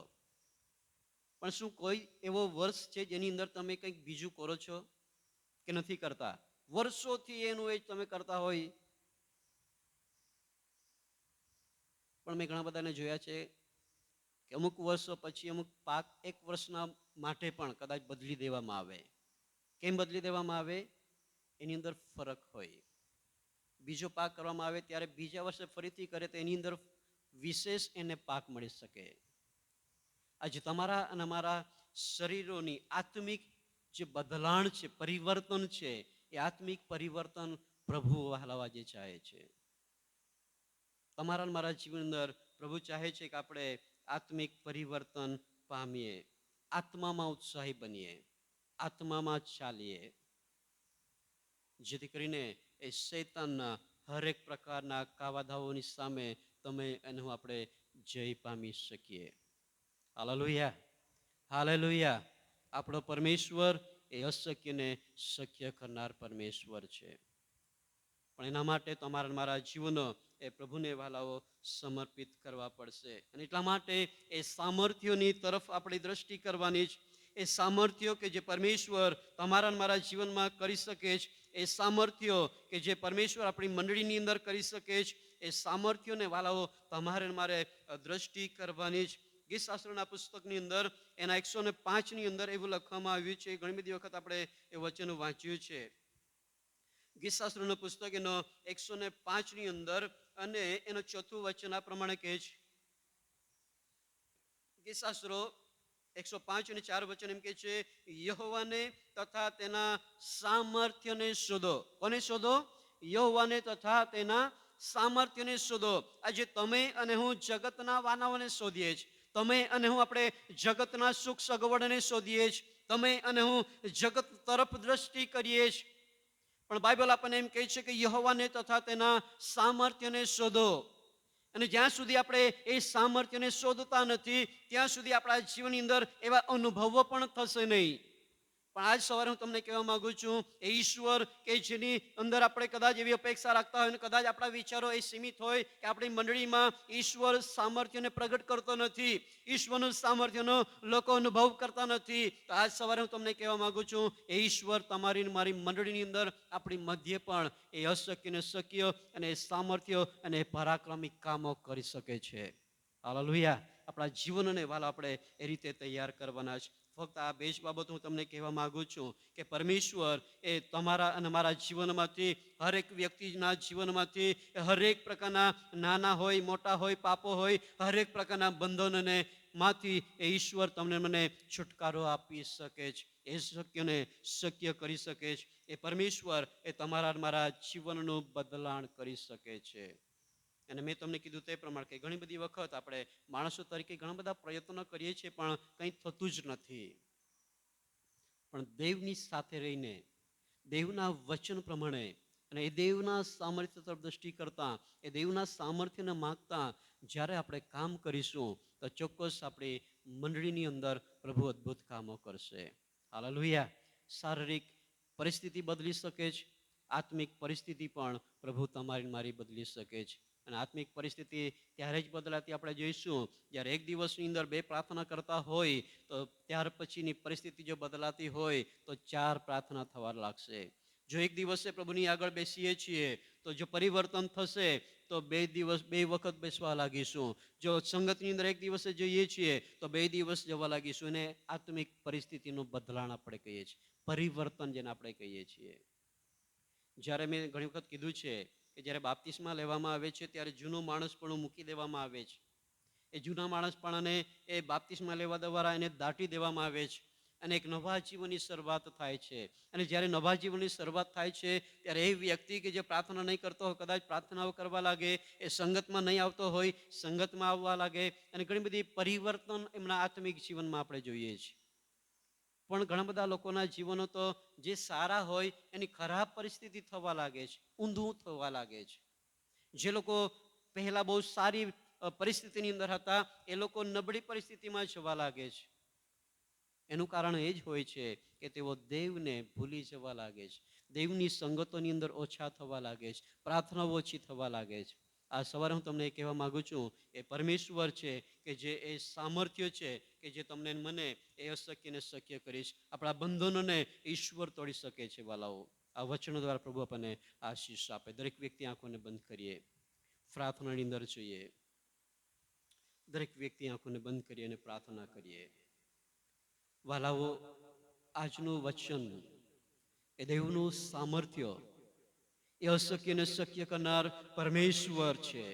પણ શું કોઈ એવો વર્ષ છે જેની અંદર તમે કંઈક બીજું કરો છો કે નથી કરતા? વર્ષોથી એનું એ તમે કરતા હોય. પણ મેં ઘણા બધાને જોયા છે કે અમુક વર્ષો પછી અમુક પાક એક વર્ષના માટે પણ કદાચ બદલી દેવામાં આવે. કેમ બદલી દેવામાં આવે? એની અંદર ફરક હોય. બીજો પાક કરવામાં આવે ત્યારે બીજા વર્ષે ફરીથી કરે તો એની અંદર વિશેષ એને પાક મળી શકે. આજે તમારા અને અમારા શરીરોની આત્મિક જે બદલાણ છે, પરિવર્તન છે, એ આત્મિક પરિવર્તન પ્રભુ વહાલાવા જે ચાહે છે. તમારા અને મારા જીવન અંદર પ્રભુ ચાહે છે કે આપણે આત્મિક પરિવર્તન પામીએ, આત્મામાં ઉત્સાહી બનીએ, આત્મામાં ચાલીએ, જેથી કરીને એ શૈતાનના હરેક પ્રકારના કાવાધાઓની સામે તમે અને હું આપણે જય પામી શકીએ. Hallelujah, hallelujah. આપણો પરમેશ્વર એ અશક્યને શક્ય કરનાર પરમેશ્વર છે. પણ એના માટે તમારા મારા જીવનો એ પ્રભુને વહાલાઓ સમર્પિત કરવા પડશે. અને એટલા માટે એ સામર્થ્યોની તરફ આપણી દ્રષ્ટિ કરવાની જ. એ સામર્થ્યો કે જે પરમેશ્વર તમારા મારા જીવનમાં કરી શકે છે, એ સામર્થ્યો કે જે પરમેશ્વર આપણી મંડળીની અંદર કરી શકે છે, એ સામર્થ્યોને વાલાઓ તમારે મારે દ્રષ્ટિ કરવાની જ. ગીતશાસ્ત્રના પુસ્તકની અંદર એના 105ની અંદર એવું લખવામાં આવ્યું છે. ઘણી બધી વખત આપણે એ વચન વાંચ્યું છે. ગીતશાસ્ત્રનું પુસ્તક એનો 105ની અંદર અને એનો 4થું વચન આ પ્રમાણે કહે છે. ગીતશાસ્ત્રો 105 અને 4 વચન એમ કહે છે, યહોવાને તથા તેના સામર્થ્યને શોધો. કોને શોધો? યહોવાને તથા તેના સામર્થ્યને શોધો. આજે તમે અને હું જગતના વાનાઓને શોધીએ છીએ. તમે અને હું આપણે જગતના સુખ સગવડને શોધીએ છીએ. તમે અને હું જગત તરફ દ્રષ્ટિ કરીએ છીએ. પણ બાઇબલ આપણને એમ કહે છે કે યહોવાને તથા તેના સામર્થ્યને શોધો. અને જ્યાં સુધી આપણે એ સામર્થ્યને શોધતા નથી, ત્યાં સુધી આપણા જીવનની અંદર એવા અનુભવો પણ થશે નહીં. પણ આજ સવારે હું તમને કહેવા માંગુ છું, એ ઈશ્વર કે જેની અંદર આપણે કદાચ એવી અપેક્ષા રાખતા હોય, કદાચ આપણા વિચારો એ સીમિત હોય કે આપણી મંડળીમાં ઈશ્વર સામર્થ્યને પ્રગટ કરતો નથી, ઈશ્વરનું સામર્થ્યનો લોકો અનુભવ કરતા નથી, તો આજ સવારે હું તમને કહેવા માંગુ છું, એ ઈશ્વર તમારી મારી મંડળીની અંદર આપણી મધ્ય પણ એ અશક્યને શક્ય અને સામર્થ્ય અને પરાક્રમી કામો કરી શકે છે. હાલેલુયા. આપણા જીવનને વાલા આપણે એ રીતે તૈયાર કરવાના છે. ફક્ત આ બે જ બાબતો હું તમને કહેવા માંગુ છું કે પરમેશ્વર એ તમારા અને મારા જીવનમાંથી, હરેક વ્યક્તિના જીવનમાંથી, હરેક પ્રકારના નાના હોય મોટા હોય પાપો હોય, હરેક પ્રકારના બંધનોને માંથી એ ઈશ્વર તમને મને છુટકારો આપી શકે છે. એ શક્યને શક્ય કરી શકે છે. એ પરમેશ્વર એ તમારા મારા જીવનનું બદલાણ કરી શકે છે. અને મેં તમને કીધું તે પ્રમાણે કે ઘણી બધી વખત આપણે માણસો તરીકે ઘણા બધા પ્રયત્નો કરીએ છીએ, પણ કંઈ થતું જ નથી. પણ દેવની સાથે રહીને, દેવના વચન પ્રમાણે અને એ દેવના સામર્થ્ય તરફ દ્રષ્ટિ કરતા, એ દેવના સામર્થ્યને માગતા જ્યારે આપણે કામ કરીશું, તો ચોક્કસ આપણી મંડળીની અંદર પ્રભુ અદ્ભુત કામો કરશે. હાલેલુયા. શારીરિક પરિસ્થિતિ બદલી શકે છે, આત્મિક પરિસ્થિતિ પણ પ્રભુ તમારી મારી બદલી શકે છે. અને આત્મિક પરિસ્થિતિ ત્યારે જ બદલાતી આપણે જોઈશું જ્યારે એક દિવસની અંદર 2 પ્રાર્થના કરતા હોય તો ત્યાર પછીની પરિસ્થિતિ જો બદલાતી હોય તો 4 પ્રાર્થના થવા લાગશે. જો એક દિવસે પ્રભુની આગળ બેસીએ છીએ તો જો પરિવર્તન થશે તો 2 વખત બેસવા લાગીશું. જો સંગતની અંદર એક દિવસે જઈએ છીએ તો 2 દિવસ જવા લાગીશું. અને આત્મિક પરિસ્થિતિનું બદલાણ આપણે કહીએ છીએ, પરિવર્તન જેને આપણે કહીએ છીએ. જ્યારે મેં ઘણી વખત કીધું છે કે જ્યારે બાપ્તિસ્મા લેવામાં આવે છે ત્યારે જૂનો માણસ પણ મૂકી દેવામાં આવે છે. એ જૂના માણસપણાને એ બાપ્તિસ્મા લેવા દ્વારા એને દાટી દેવામાં આવે છે અને એક નવા જીવનની શરૂઆત થાય છે. અને જ્યારે નવા જીવનની શરૂઆત થાય છે ત્યારે એ વ્યક્તિ કે જે પ્રાર્થના નહીં કરતો હોય કદાચ પ્રાર્થનાઓ કરવા લાગે, એ સંગતમાં નહીં આવતો હોય સંગતમાં આવવા લાગે અને ઘણી બધી પરિવર્તન એમના આત્મિક જીવનમાં આપણે જોઈએ છીએ. પણ ઘણા બધા લોકોના જીવનો તો જે સારા હોય એની ખરાબ પરિસ્થિતિ થવા લાગે છે, ઊંધું થવા લાગે છે. જે લોકો પહેલા બહુ સારી પરિસ્થિતિની અંદર હતા એ લોકો નબળી પરિસ્થિતિમાં જવા લાગે છે. એનું કારણ એ જ હોય છે કે તેઓ દેવને ભૂલી જવા લાગે છે, દેવની સંગતોની અંદર ઓછા થવા લાગે છે, પ્રાર્થનાઓ ઓછી થવા લાગે છે. આ સવારે હું તમને એ કહેવા માગું છું એ પરમેશ્વર છે કે જે એ સામર્થ્ય છે કે જે તમને મને એ અશક્યને શક્ય કરીશ. આપણા બંધનોને ઈશ્વર તોડી શકે છે. વાલાઓ, આ વચનો દ્વારા પ્રભુ આપણને આશીષ આપે. દરેક વ્યક્તિ આંખોને બંધ કરીએ, પ્રાર્થનાની અંદર જોઈએ. દરેક વ્યક્તિ આંખોને બંધ કરીએ અને પ્રાર્થના કરીએ. વાલાઓ, આજનું વચન એ દેવનું સામર્થ્ય, એ અશક્યને શક્ય કરનાર પરમેશ્વર છે.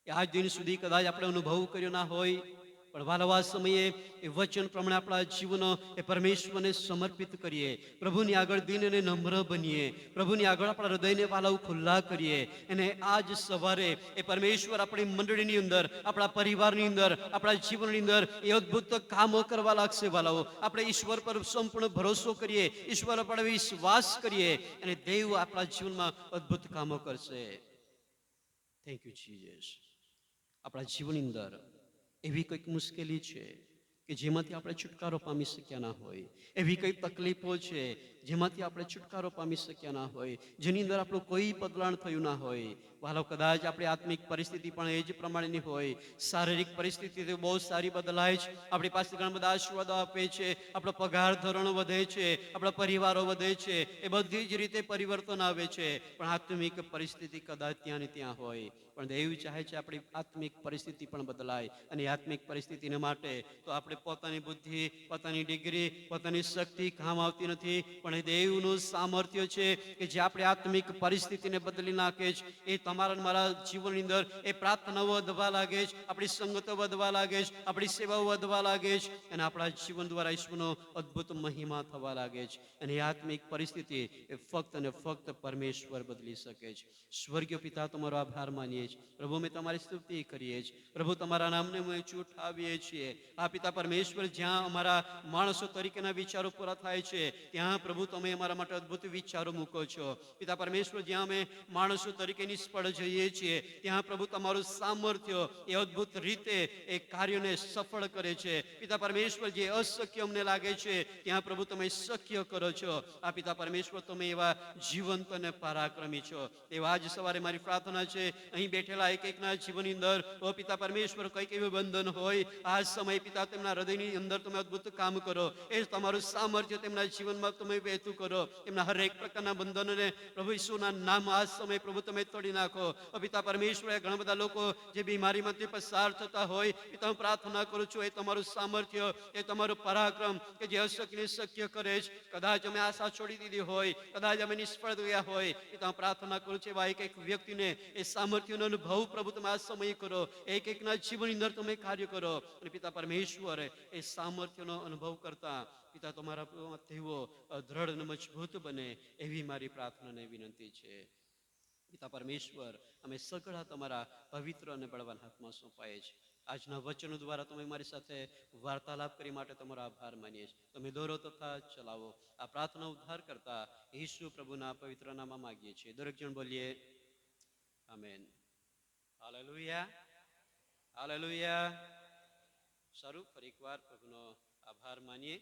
એ આજ દિન સુધી કદાચ આપણે અનુભવ કર્યો ના હોય પણ વાલવા સમયે એ વચન પ્રમાણે આપણા જીવનો એ પરમેશ્વરને સમર્પિત કરીએ, પ્રભુની આગળ દિન અને નમ્ર બનીએ, પ્રભુની આગળ આપણા હૃદયને વાલાઓ ખુલ્લા કરીએ. અને આજ સવારે એ પરમેશ્વર આપણી મંડળીની અંદર, આપણા પરિવારની અંદર, આપણા જીવનની અંદર એ અદ્ભુત કામો કરવા લાગશે. વાલાઓ, આપણે ઈશ્વર પર સંપૂર્ણ ભરોસો કરીએ, ઈશ્વર પર વિશ્વાસ કરીએ અને દેવ આપણા જીવનમાં અદ્ભુત કામો કરશે. Thank you Jesus. આપણા જીવનની અંદર એવી કંઈક મુશ્કેલી છે કે જેમાંથી આપણે છુટકારો પામી શક્યા ના હોય, એવી કઈ તકલીફો છે જેમાંથી આપણે છુટકારો પામી શક્યા ના હોય, જેની અંદર આપણું કોઈ બદલાણ થયું ના હોય. વાલો, કદાચ આપણી આત્મિક પરિસ્થિતિ પણ એ જ પ્રમાણેની હોય. શારીરિક પરિસ્થિતિ તો બહુ સારી બદલાય છે, આપણી પાસે ઘણા બધા આશીર્વાદો આપે છે, આપણો પગાર ધોરણો વધે છે, આપણા પરિવારો વધે છે, એ બધી જ રીતે પરિવર્તન આવે છે. પણ આત્મિક પરિસ્થિતિ કદાચ ત્યાં ને ત્યાં હોય. પણ દેવ ચાહે છે આપણી આત્મિક પરિસ્થિતિ પણ બદલાય. અને આત્મિક પરિસ્થિતિને માટે તો આપણે પોતાની બુદ્ધિ, પોતાની ડિગ્રી, પોતાની શક્તિ કામ આવતી નથી. પણ એ દેવનું સામર્થ્ય છે કે જે આપણે આત્મિક પરિસ્થિતિને બદલી નાખે છે. એ તમારા મારા જીવનની અંદર એ પ્રાર્થનાઓ વધવા લાગે છે, આપણી સંગતો વધવા લાગે છે, આપણી સેવાઓ વધવા લાગે છે અને આપણા જીવન દ્વારા ઈશ્વરનો અદ્ભુત મહિમા થવા લાગે છે. અને એ આત્મિક પરિસ્થિતિ એ ફક્ત અને ફક્ત પરમેશ્વર બદલી શકે છે. સ્વર્ગીય પિતા, તમારો આભાર માનીએ છીએ. પ્રભુ, અમે તમારી સ્તુતિ કરીએ છીએ. પ્રભુ, તમારા નામને અમે ઉઠાવીએ છીએ. આ પિતા પરમેશ્વર, જ્યાં અમારા માણસો તરીકેના વિચારો પૂરા થાય છે ત્યાં પ્રભુ તમે અમારા માટે અદ્ભુત વિચારો મૂકો છો. પિતા પરમેશ્વર, જ્યાં અમે માણસો તરીકે નિષ્ફળ જઈએ છીએ ત્યાં પ્રભુ તમારું સામર્થ્ય એ અદ્ભુત રીતે એ કાર્યને સફળ કરે છે. પિતા પરમેશ્વર, જે અશક્ય અમને લાગે છે ત્યાં પ્રભુ તમે શક્ય કરો છો. આ પિતા પરમેશ્વર, તમે એવા જીવંત અને પરાક્રમી છો. એવા જ સવારે મારી પ્રાર્થના છે અહીં બેઠેલા એક એકના જીવનની અંદર ઓ પિતા પરમેશ્વર, કંઈક એવું બંધન હોય આ સમય પિતા તેમના હૃદયની અંદર તમે અદ્ભુત કામ કરો. એ તમારું સામર્થ્ય તેમના જીવનમાં તમે વહેતું કરો. એમના હરેક પ્રકારના બંધનોને પ્રભુ ઈસુના નામ આ સમય પ્રભુ તમે તોડી નાખો. પિતા પરમેશ્વર, ઘણા બધા લોકો જે બીમારીમાંથી પસાર થતા હોય પિતા, હું પ્રાર્થના કરું છું એ તમારું સામર્થ્ય, એ તમારું પરાક્રમ કે જે અશક્યને શક્ય કરે છે. કદાચ અમે આશા છોડી દીધી હોય, કદાચ અમે નિષ્ફળ ગયા હોય, પિતા હું પ્રાર્થના કરું છું એવા એક એક વ્યક્તિને એ સામર્થ્યનો અનુભવ પ્રભુ તમે આ સમય કરો. એક એકના જીવનની અંદર તમે કાર્ય કરો. અને પિતા પરમેશ્વર, એ સામર્થ્યનો અનુભવ કરતા પિતા તમારા તેઓ દ્રઢ અને મજબૂત બને એવી મારી પ્રાર્થના અને વિનંતી છે. પિતા પરમેશ્વર, અમે સગળા તમારા પવિત્ર અને બળવાન હાથમાં સોંપાઈએ છીએ. આજના વચનો દ્વારા તમે મારી સાથે વાર્તાલાપ કરી માટે તમારો આભાર માનીએ છીએ. તમે દોરો તથા ચલાવો. આ પ્રાર્થના ઉદ્ધાર કરતા ઈસુ પ્રભુના પવિત્ર નામમાં માગીએ છીએ. દરેક જણ બોલીએ આમેન. Hallelujah, hallelujah. સારું, ફરી એકવાર પ્રભુનો આભાર માનીએ.